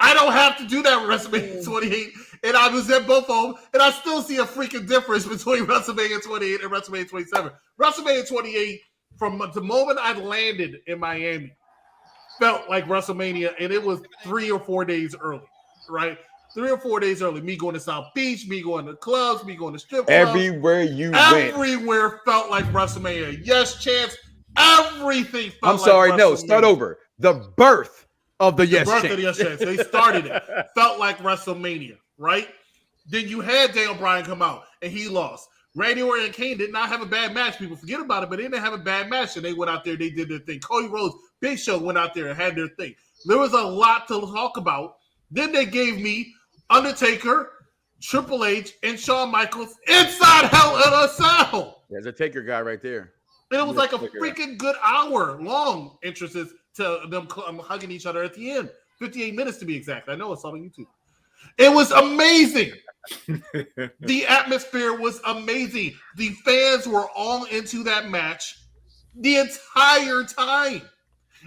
I don't have to do that with WrestleMania 28, and I was at both of them, and I still see a freaking difference between WrestleMania 28 and WrestleMania 27. WrestleMania 28, from the moment I landed in Miami, felt like WrestleMania, and it was 3 or 4 days early, right? 3 or 4 days early. Me going to South Beach, me going to clubs, me going to strip clubs. Everywhere you went. Everywhere felt like WrestleMania. Yes, Chance. Everything felt I'm sorry, like no, start over. The birth of the Yes birth Chance. of the Yes Chance. They started it. Felt like WrestleMania, right? Then you had Daniel Bryan come out, and he lost. Randy Orton and Kane did not have a bad match. People forget about it, but they didn't have a bad match, and they went out there, they did their thing. Cody Rhodes, Big Show went out there and had their thing. There was a lot to talk about. Then they gave me Undertaker, Triple H, and Shawn Michaels inside Hell in a Cell. There's a Taker guy right there. And it was like a freaking good hour long entrances to them hugging each other at the end. 58 minutes to be exact. I know it's all on YouTube. It was amazing. The atmosphere was amazing. The fans were all into that match the entire time.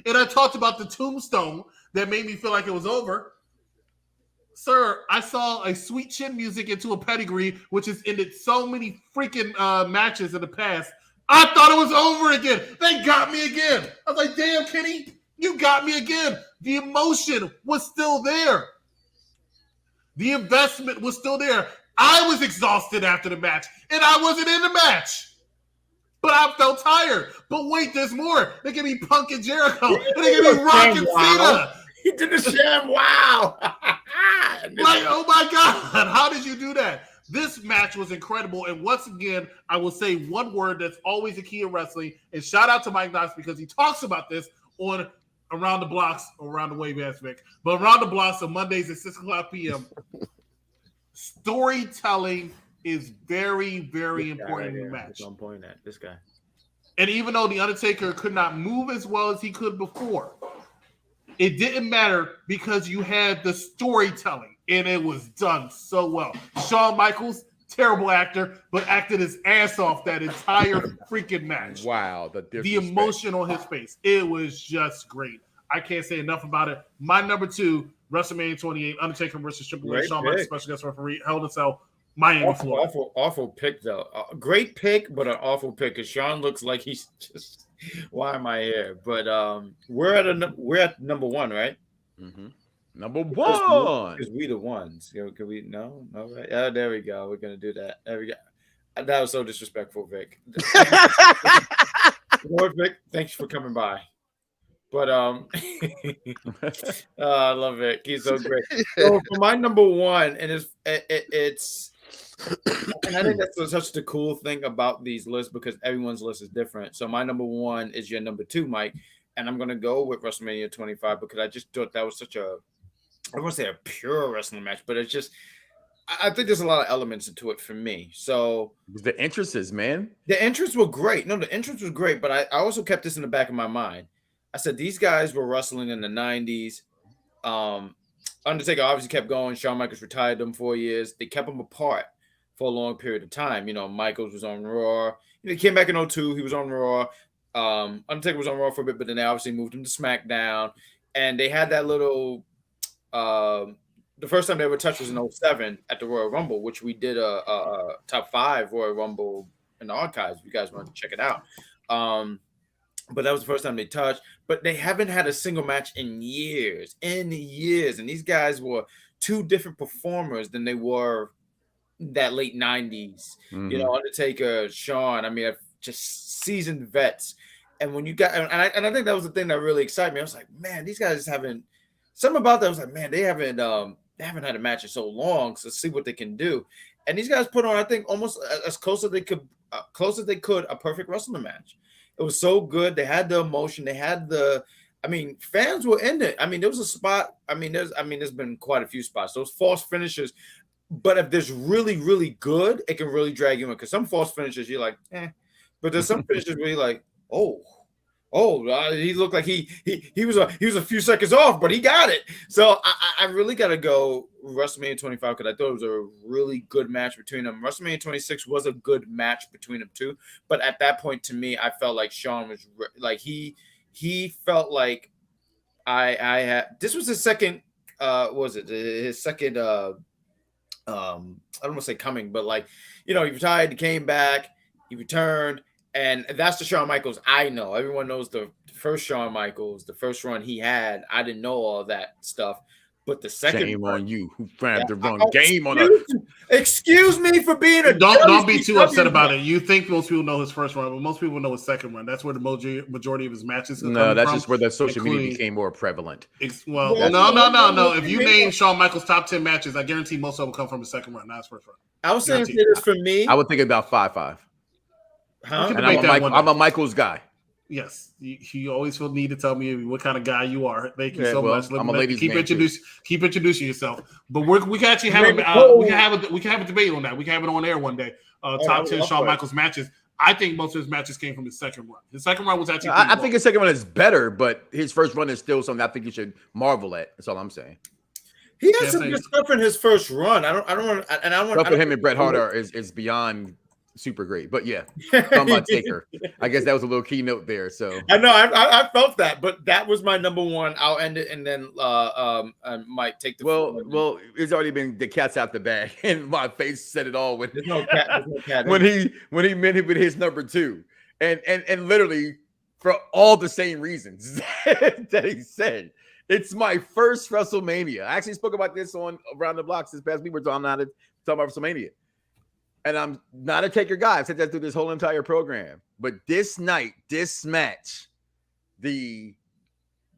And I talked about the tombstone that made me feel like it was over. Sir, I saw a sweet chin music into a pedigree, which has ended so many freaking matches in the past. I thought it was over again. They got me again. I was like, damn, Kenny, you got me again. The emotion was still there. The investment was still there. I was exhausted after the match, and I wasn't in the match. But I felt tired. But wait, there's more. They give me Punk and Jericho. And they give me Rock and Cena. He did a sham wow. Like, oh my God, how did you do that? This match was incredible. And once again, I will say one word that's always a key in wrestling. And shout out to Mike Knox because he talks about this on Around the Blocks, Around the Way, Vic. But Around the Blocks on Mondays at 6 o'clock p.m. Storytelling is very, very important in the match. I'm pointing at this guy. And even though The Undertaker could not move as well as he could before, it didn't matter because you had the storytelling, and it was done so well. Shawn Michaels, terrible actor, but acted his ass off that entire freaking match. Wow, the emotion on his face. It was just great. I can't say enough about it. My number 2, WrestleMania 28, Undertaker versus Triple H. Shawn Michaels, special guest referee, Hell in a Cell, Miami, Florida. Awful pick, though. Great pick, but an awful pick because Shawn looks like he's just... Why am I here? But we're at number 1, right? Mm-hmm. Number 1 because we the ones. Can we? No, right? Oh, there we go. We're gonna do that. There we go. That was so disrespectful, Vic. Lord Vic, thanks for coming by. But I love Vic. He's so great. So for my number 1, and it's. And I think that's such the cool thing about these lists because everyone's list is different. So my number 1 is your number 2, Mike, and I'm gonna go with WrestleMania 25 because I just thought that was such a, I don't want to say a pure wrestling match, but it's just, I think there's a lot of elements into it for me. So the entrances, man, the entrants were great. No, the entrance was great, but I also kept this in the back of my mind. I said these guys were wrestling in the 90s. Undertaker obviously kept going. Shawn Michaels retired them 4 years. They kept them apart for a long period of time. Michaels was on Raw. He came back in 2002. He was on Raw. Undertaker was on Raw for a bit, but then they obviously moved him to SmackDown, and they had that little. The first time they ever touched was in 2007 at the Royal Rumble, which we did a top 5 Royal Rumble in the archives. If you guys want to check it out. But that was the first time they touched. But they haven't had a single match in years. And these guys were 2 different performers than they were that late 90s. Mhm. You know, Undertaker, Shawn. I mean, just seasoned vets. And when you got, and I think that was the thing that really excited me. I was like, man, these guys haven't. Something about that was like, man, they haven't had a match in so long. So see what they can do. And these guys put on, I think, almost as close as they could, a perfect wrestling match. It was so good. They had the emotion. They had the. I mean, fans were in it. I mean, there was a spot. There's been quite a few spots. Those false finishes. But if there's really, really good, it can really drag you in. Because some false finishes, you're like, eh. But there's some finishes where you're like, oh, he looked like he was a few seconds off, but he got it. So I really got to go WrestleMania 25 because I thought it was a really good match between them. WrestleMania 26 was a good match between them too. But at that point, to me, I felt like Shawn was like he felt like I had. This was his second. Was it his second? I don't want to say coming, but like, you know, he retired, he came back, he returned. And that's the Shawn Michaels I know. Everyone knows the first Shawn Michaels, the first run he had. I didn't know all that stuff. But the second Shame run, on you who found the wrong game on Excuse me for being a don't be too upset about it. You think most people know his first run, but most people know his second run. That's where the majority of his matches. No, that's just where the social media became more prevalent. No. If you name Shawn Michaels' top 10 matches, I guarantee most of them come from his second run, not his first run. I was saying this for me. I would think about 5-5. Huh? And I'm a Michaels guy. Yes, you always feel need to tell me what kind of guy you are. Thank you so much. I'm a ladies' keep man introducing yourself. But we can actually have we can have a debate on that. We can have it on air one day. Top 10 Shawn Michaels matches. I think most of his matches came from his second run. His second run was actually. I think his second run is better, but his first run is still something I think you should marvel at. That's all I'm saying. He had some good stuff in his first run. I don't want. And I want. Stuff with him and Bret Hart is beyond super great, but yeah, talking about Taker. I guess that was a little keynote there. So I know I felt that, but that was my number one. I'll end it, and then I might take the. Well, it's already been the cat's out the bag, and my face said it all when there's no cat when he meant it with his number 2, and literally for all the same reasons that he said. It's my first WrestleMania. I actually spoke about this on Around the Blocks this past week. We're talking about WrestleMania. And I'm not a Taker guy. I've said that through this whole entire program. But this night, this match, this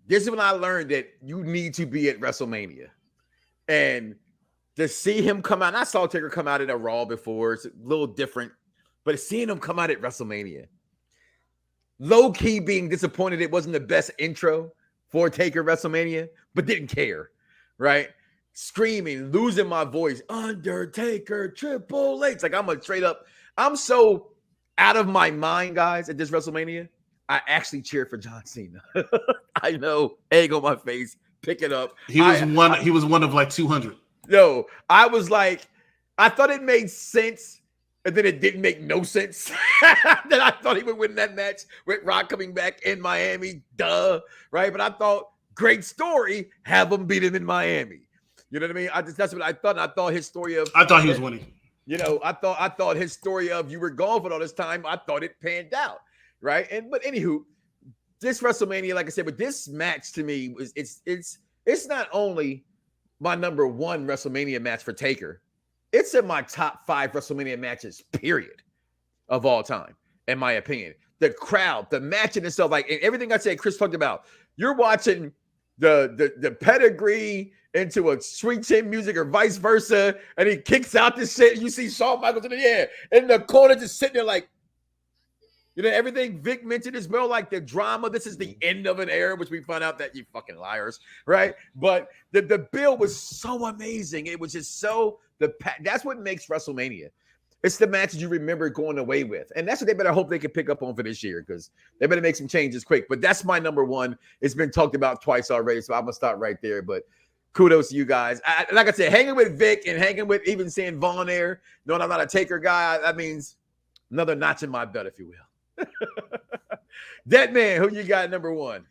is when I learned that you need to be at WrestleMania. And to see him come out, and I saw Taker come out at a Raw before. It's a little different. But seeing him come out at WrestleMania, low-key being disappointed it wasn't the best intro for Taker WrestleMania, but didn't care, right? Screaming, losing my voice, Undertaker, Triple H. Like I'm so out of my mind, guys, at this WrestleMania. I actually cheered for John Cena. I know, egg on my face, pick it up. He was one of like 200. No, I was like, I thought it made sense, and then it didn't make no sense. That I thought he would win that match with Rock coming back in Miami, right? But I thought, great story, have him beat him in Miami. You know what I mean? That's what I thought. I thought his story of. I thought he was winning. You know, I thought his story of you were gone for all this time. I thought it panned out, right? But anywho, this WrestleMania, like I said, but this match to me was it's not only my number 1 WrestleMania match for Taker. It's in my top 5 WrestleMania matches, period, of all time, in my opinion. The crowd, the match in itself, like and everything I said, Chris talked about. You're watching the pedigree into a sweet chin music or vice versa, and he kicks out this shit. You see Shawn Michaels in the corner just sitting there like, you know, everything Vic mentioned is well, like the drama. This is the end of an era, which we find out that you fucking liars, right? But the bill was so amazing. It was just so that's what makes WrestleMania. It's the matches you remember going away with. And that's what they better hope they can pick up on for this year because they better make some changes quick. But that's my number 1. It's been talked about twice already, so I'm going to stop right there. But kudos to you guys. Like I said, hanging with Vic and hanging with even seeing Vaughn there, knowing I'm not a Taker guy, that means another notch in my belt, if you will. That man, who you got number one?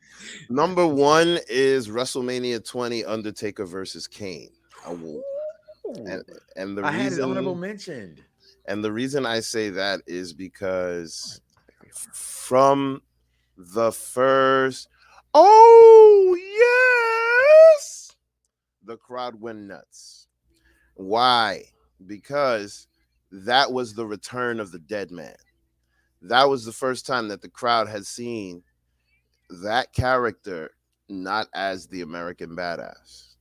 Number one is WrestleMania 20, Undertaker versus Kane. And the I had an honorable reason mention. and the reason I say that is because from the first, oh yes, the crowd went nuts. Why? Because that was the return of the dead man. That was the first time that the crowd had seen that character not as the American Badass.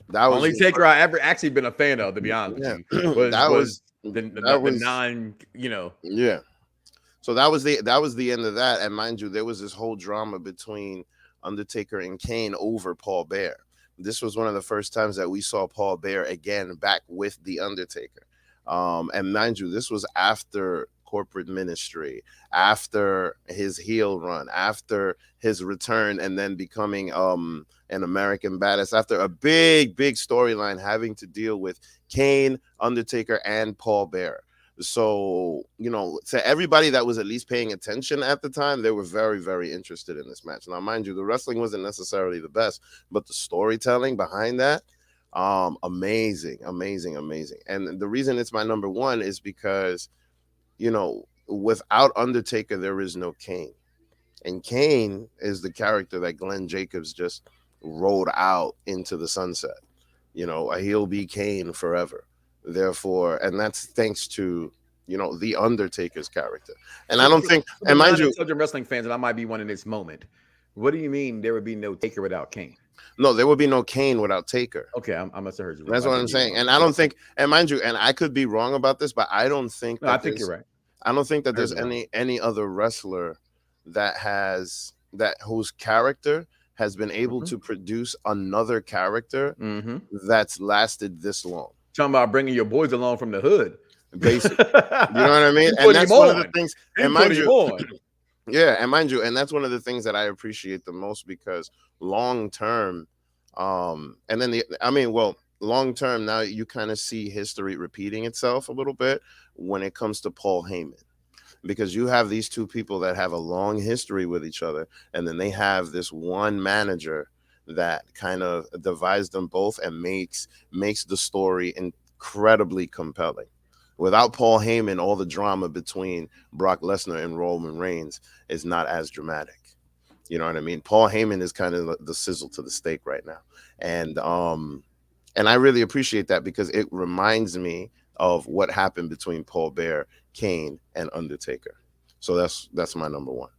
That was only Taker I ever actually been a fan of, to be honest with you. Was the non, Yeah. So that was the end of that. And mind you, there was this whole drama between Undertaker and Kane over Paul Bear. This was one of the first times that we saw Paul Bear again back with the Undertaker. And mind you, this was after corporate ministry, after his heel run, after his return, and then becoming an American Badass, after a big storyline having to deal with Kane, Undertaker, and Paul Bear. So, to everybody that was at least paying attention at the time, they were very, very interested in this match. Now, mind you, the wrestling wasn't necessarily the best, but the storytelling behind that, amazing. And the reason it's my number one is because, without Undertaker, there is no Kane. And Kane is the character that Glenn Jacobs just rode out into the sunset. He'll be Kane forever. Therefore, and that's thanks to the Undertaker's character. And I don't think, and mind you, wrestling fans, and I might be one in this moment. What do you mean there would be no Taker without Kane? No, there would be no Kane without Taker. Okay, I must have heard you. That's what I'm saying. And I don't think, and mind you, and I could be wrong about this, but I don't think. I think you're right. I don't think that there's any other wrestler whose character has been able to produce another character that's lasted this long. Talking about bringing your boys along from the hood, basically. You know what I mean? And that's one of the things. And mind you, and mind you, and that's one of the things that I appreciate the most, because long term, and then long term, now you kind of see history repeating itself a little bit when it comes to Paul Heyman. Because you have these two people that have a long history with each other, and then they have this one manager that kind of divides them both and makes the story incredibly compelling. Without Paul Heyman, all the drama between Brock Lesnar and Roman Reigns is not as dramatic. You know what I mean? Paul Heyman is kind of the sizzle to the steak right now. And I really appreciate that, because it reminds me of what happened between Paul Bear, Kane, and Undertaker. So that's my number one.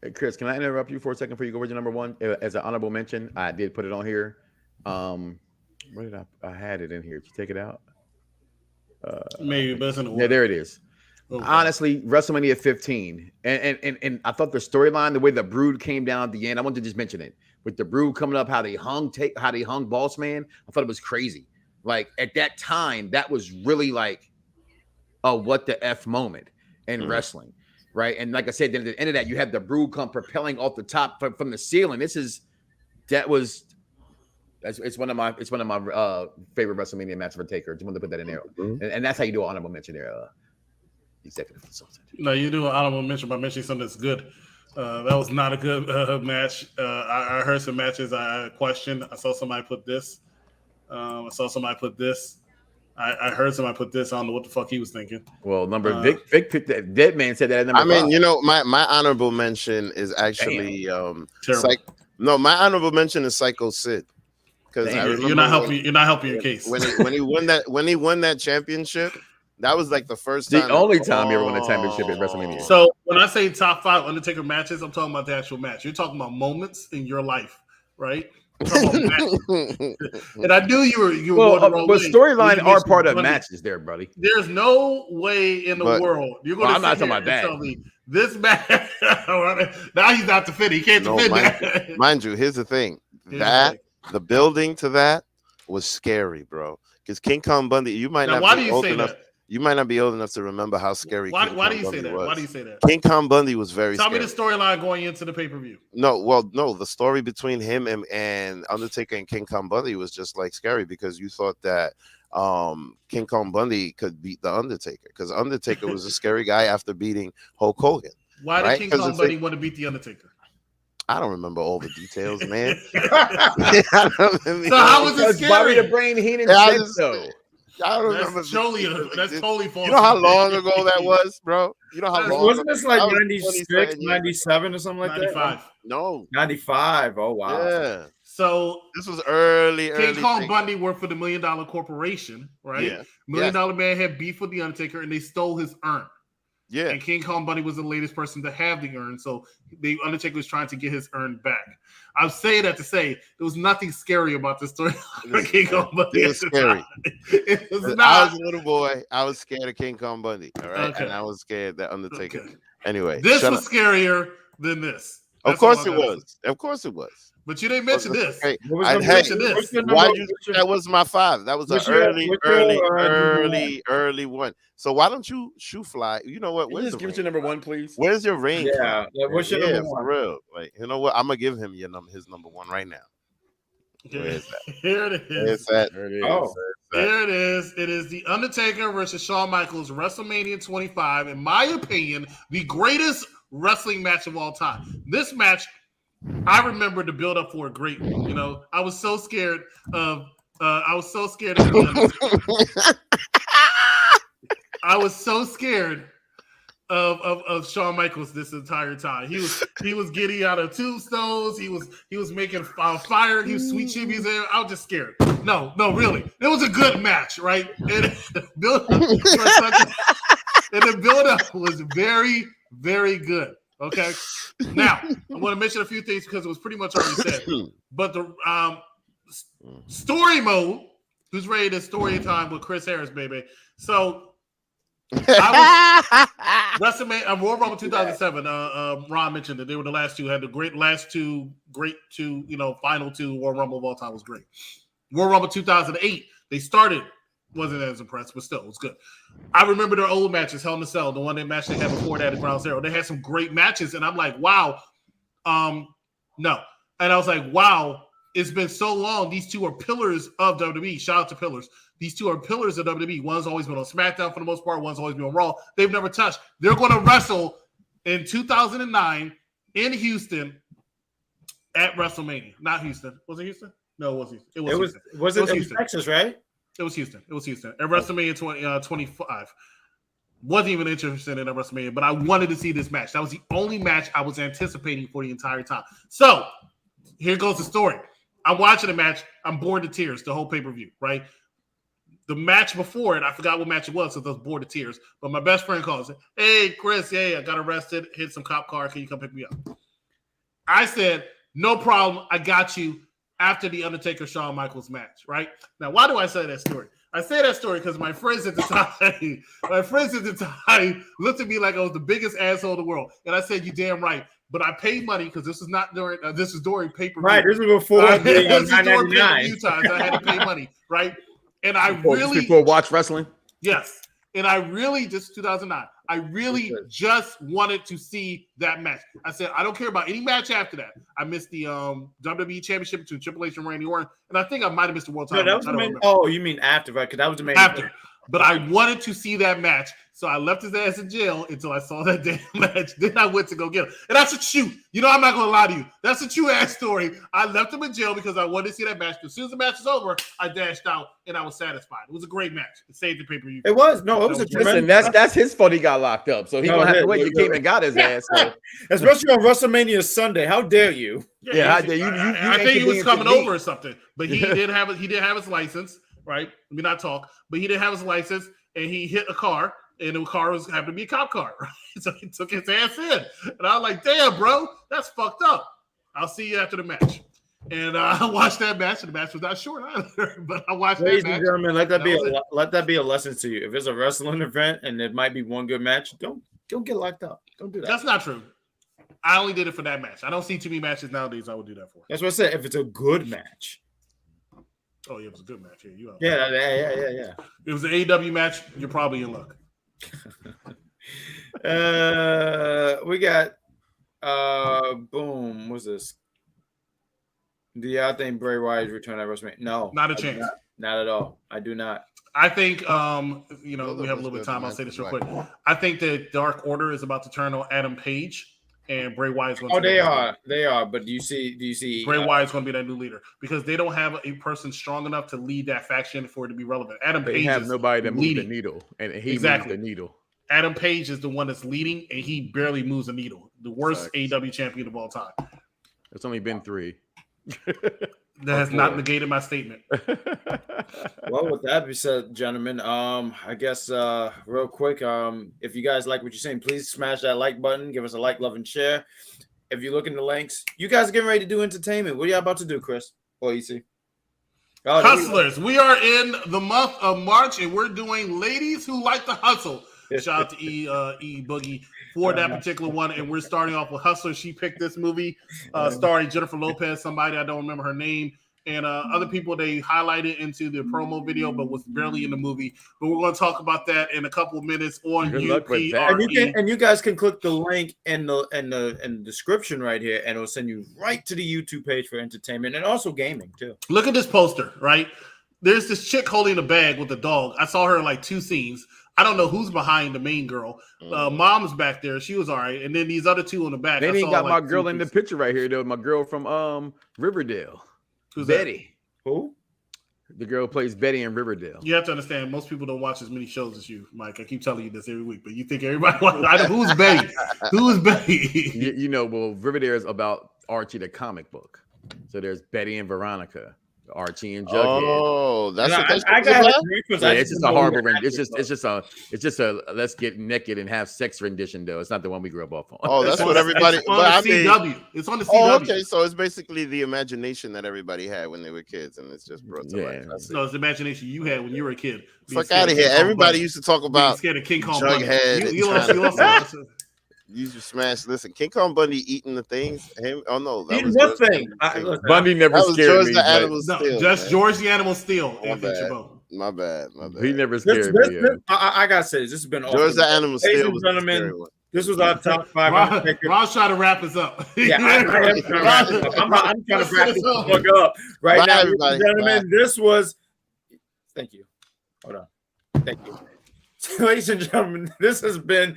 Hey, Chris, can I interrupt you for a second before you go with your number one? As an honorable mention, I did put it on here. Where did I had it in here? Did you take it out? Maybe, but it's in order. Yeah, there it is. Okay. Honestly, WrestleMania 15, and I thought the storyline, the way the Brood came down at the end, I wanted to just mention it with the Brood coming up, how they hung Boss Man. I thought it was crazy. Like at that time, that was really like a what the F moment in wrestling, right? And like I said, then at the end of that, you have the Brood come propelling off the top from the ceiling. It's one of my favorite WrestleMania matches for Taker. Just wanted to put that in there, and that's how you do an honorable mention there, executive consultant. No, you do an honorable mention by mentioning something that's good. That was not a good match. I heard some matches I questioned. I saw somebody put this. I saw somebody put this. I heard somebody put this. I don't know what the fuck he was thinking. Well, Vic picked that. Dead Man said that at number 5. I mean, my honorable mention is actually my honorable mention is Psycho Sid. Because you're not helping your case. When he won that championship, that was like the first time. The only time you ever won a championship at WrestleMania. So when I say top 5 Undertaker matches, I'm talking about the actual match. You're talking about moments in your life, right? And I knew you were but storyline are part of matches there, buddy. There's no way in the world you're going to. I'm not talking about that. Tell me this match. Now he's not defending. He can't defend that. Mind you, here's the thing. The building to that was scary, bro. Because King Kong Bundy, you might not be old enough. You might not be old enough to remember how scary. Why do you say that? Why do you say that? King Kong Bundy was very scary. Tell me the storyline going into the pay-per-view. No, the story between him and Undertaker and King Kong Bundy was just like scary, because you thought that King Kong Bundy could beat the Undertaker, because Undertaker was a scary guy after beating Hulk Hogan. Why did Right? King 'Cause Kong it's Bundy want to beat the Undertaker? I don't remember all the details, man. I don't remember. So how was it Because Bobby scary? the Brain Heenan Yeah, I said just- so. I don't That's remember. the totally details. that's totally false. You know how long ago that was, bro? You know how That's- long? Wasn't this like That was 96, 27 years ago. 97 or something like 95. No. 95. Oh, wow. Yeah. So This was early. King Kong thing. Bundy worked for the $1 Million Corporation, right? Yeah. $1 Million Man had beef with the Undertaker, and they stole his urn. Yeah. And King Kong Bundy was the latest person to have the urn, so the Undertaker was trying to get his urn back. I'm saying that to say there was nothing scary about this story for King Kong Bundy. It was scary. It was I not. was a little boy. I was scared of King Kong Bundy. All right. Okay. And I was scared that Undertaker. Okay. Anyway. This shut was up. scarier than this. Of That's all course I it gotta was. say. Of course it was. But you didn't mention this. Hey, What was I the- had- mention this. what's the Why number- you? That was my 5. That was an What's your- early what's your, one. So why don't you shoe fly? You know what? Can you Where's just the give us your ring? number 1, please? Where's your ring? Yeah. from? Yeah, what's your Yeah, number for 1? real. Like, you know what? I'm gonna give him his number 1 right now. Where is that? Here it Where's is. that? There it is. Oh. Here it is. It is The Undertaker versus Shawn Michaels, WrestleMania 25. In my opinion, the greatest wrestling match of all time. This match, I remember the build up for it greatly. You know, I was so scared of. I was so scared of. I was so scared of Shawn Michaels this entire time. He was getting out of tombstones. He was making fire. He was sweet chimneys there. I was just scared. No, really. It was a good match, right? And the build up was very, very good. Okay. Now I want to mention a few things because it was pretty much already said. But the story mode, who's ready to story time with Chris Harris, baby. So I was WrestleMania Royal Rumble 2007. Ron mentioned that they were the last two, had the great two, final two Royal Rumble of all time was great. Royal Rumble 2008, they started, wasn't as impressed, but still, it was good. I remember their old matches, Hell in a Cell, the one that match they had before that at Ground Zero. They had some great matches, and I'm like, wow, no. And I was like, wow, it's been so long. These two are pillars of WWE. Shout out to Pillars. These two are pillars of WWE. One's always been on SmackDown for the most part. One's always been on Raw. They've never touched. They're going to wrestle in 2009 in Houston at WrestleMania. Not Houston. Was it Houston? No, it wasn't. It was Houston. Was It it was in Houston. Texas, right? It was Houston. It was Houston. At WrestleMania 25. Wasn't even interested in a WrestleMania, but I wanted to see this match. That was the only match I was anticipating for the entire time. So here goes the story. I'm watching the match. I'm bored to tears the whole pay-per-view, right? The match before it, I forgot what match it was, so I was bored to tears. But my best friend calls it, hey, Chris, hey, I got arrested, hit some cop car. Can you come pick me up? I said, no problem. I got you after the Undertaker Shawn Michaels match, right? Now, why do I say that story? I say that story because my friends at the time looked at me like I was the biggest asshole in the world. And I said, you damn right. But I paid money because this is not during this is during pay-per-view. Right, this is before this is during $9.99. pay-per-view times. I had to pay money, right? And I really Before watch wrestling. yes. And I really just 2009. I really just wanted to see that match. I said, I don't care about any match after that. I missed the WWE Championship between Triple H and Randy Orton. And I think I might have missed the World No, Title. that was the main. Oh, you mean after, right? Because that was the main. After. But I wanted to see that match. So I left his ass in jail until I saw that damn match. Then I went to go get him. And that's a shoot. You know, I'm not going to lie to you. That's a true ass story. I left him in jail because I wanted to see that match. As soon as the match was over, I dashed out and I was satisfied. It was a great match. It saved the pay-per-view. It was. No, it was a Listen, tremendous. that's his fault he got locked up. So he No, gonna have it to wait. is. You came and got his ass. So. Especially on WrestleMania Sunday. How dare you? Yeah, I think he was coming me. over or something, but he didn't have his license, right? Let me not talk, but he didn't have his license, and he hit a car, and the car happened to be a cop car, right? So he took his ass in, and I was like, "Damn, bro, that's fucked up." I'll see you after the match, and I watched that match, and the match was not short either, but I watched Ladies that and match. gentlemen, let that was be a lesson to you. If it's a wrestling event and it might be one good match, don't get locked up. Don't do that. That's not true. I only did it for that match. I don't see too many matches nowadays I would do that for. That's what I said. If it's a good match. Oh, yeah, it was a good match. Yeah, you. Yeah. If it was an AEW match, you're probably in luck. We got boom. What's this? Do y'all think Bray Wyatt return at WrestleMania? No, Not a chance. Not at all. I do not. I think, we have a little bit of time. I'll say this real quick. I think that Dark Order is about to turn on Adam Page, and Bray Wyatt is going to. Oh, they are. But do you see? Bray Wyatt's going to be that new leader because they don't have a person strong enough to lead that faction for it to be relevant. Adam Page have nobody that moves the leading. needle, and he Exactly. moves the needle. Adam Page is the one that's leading, and he barely moves a needle. The worst AEW champion of all time. It's only been 3. That has not negated my statement. Well, with that being said, gentlemen, I guess real quick, if you guys like what you're saying, please smash that like button, give us a like, love, and share. If you look in the links, you guys are getting ready to do entertainment. What are y'all about to do, Chris or EC? Oh, Hustlers. We are in the month of March, and we're doing Ladies Who Like to Hustle. Shout out to E Boogie for that particular one. And we're starting off with Hustler. She picked this movie starring Jennifer Lopez, somebody I don't remember her name, and other people they highlighted into the promo video, but was barely in the movie. But we're going to talk about that in a couple of minutes on UPR. And you guys can click the link in the description right here, and it'll send you right to the YouTube page for entertainment and also gaming too. Look at this poster, right? There's this chick holding a bag with a dog. I saw her in like 2 scenes. I don't know who's behind the main girl. Mom's back there. She was all right. And then these other 2 in the back. They ain't got my girl in the picture right here, though. My girl from Riverdale. Who's Betty. That? Who? The girl plays Betty in Riverdale. You have to understand, most people don't watch as many shows as you, Mike. I keep telling you this every week, but you think everybody watches. Who's Betty? Who's Betty? Well, Riverdale is about Archie the comic book. So there's Betty and Veronica. Archie and Jughead. Oh, that's what that's. It's just a horrible. It's just a let's get naked and have sex rendition though. It's not the one we grew up off on. Oh, that's what everybody. It's on the CW. It's on the CW. Oh, okay. So it's basically the imagination that everybody had when they were kids, and it's just brought to life. No, it's the imagination you had when you were a kid. Fuck out of here! Everybody used to talk about scared of King Kong Jughead. You used to smash. Listen, King Kong Bundy eating the things. Oh no, that eating was what thing? Bundy never scared George me. The Animal Steel, just George the Animal Steel. My bad. He never scared me. I gotta say, this has been George the Animal Steel. Gentlemen, this was our top 5. Ron's trying to wrap us up. Yeah, I'm trying to wrap this up right now, gentlemen. This was. Thank you. Hold on. Thank you. Ladies and gentlemen, this has been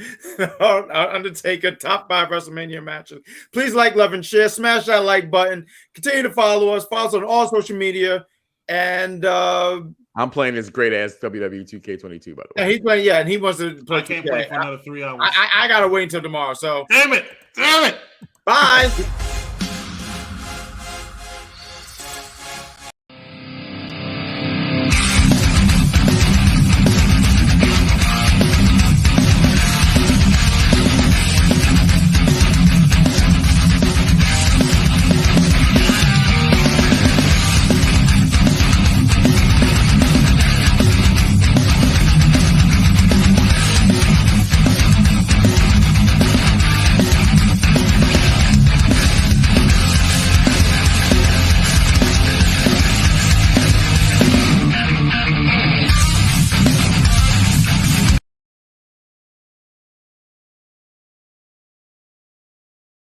our Undertaker top 5 WrestleMania matches. Please like, love, and share. Smash that like button. Continue to follow us. Follow us on all social media. And I'm playing this great ass WWE 2K22, by the way. And he's playing, and he wants to play. I can't play for another 3 hours. I gotta wait until tomorrow. So damn it. Bye.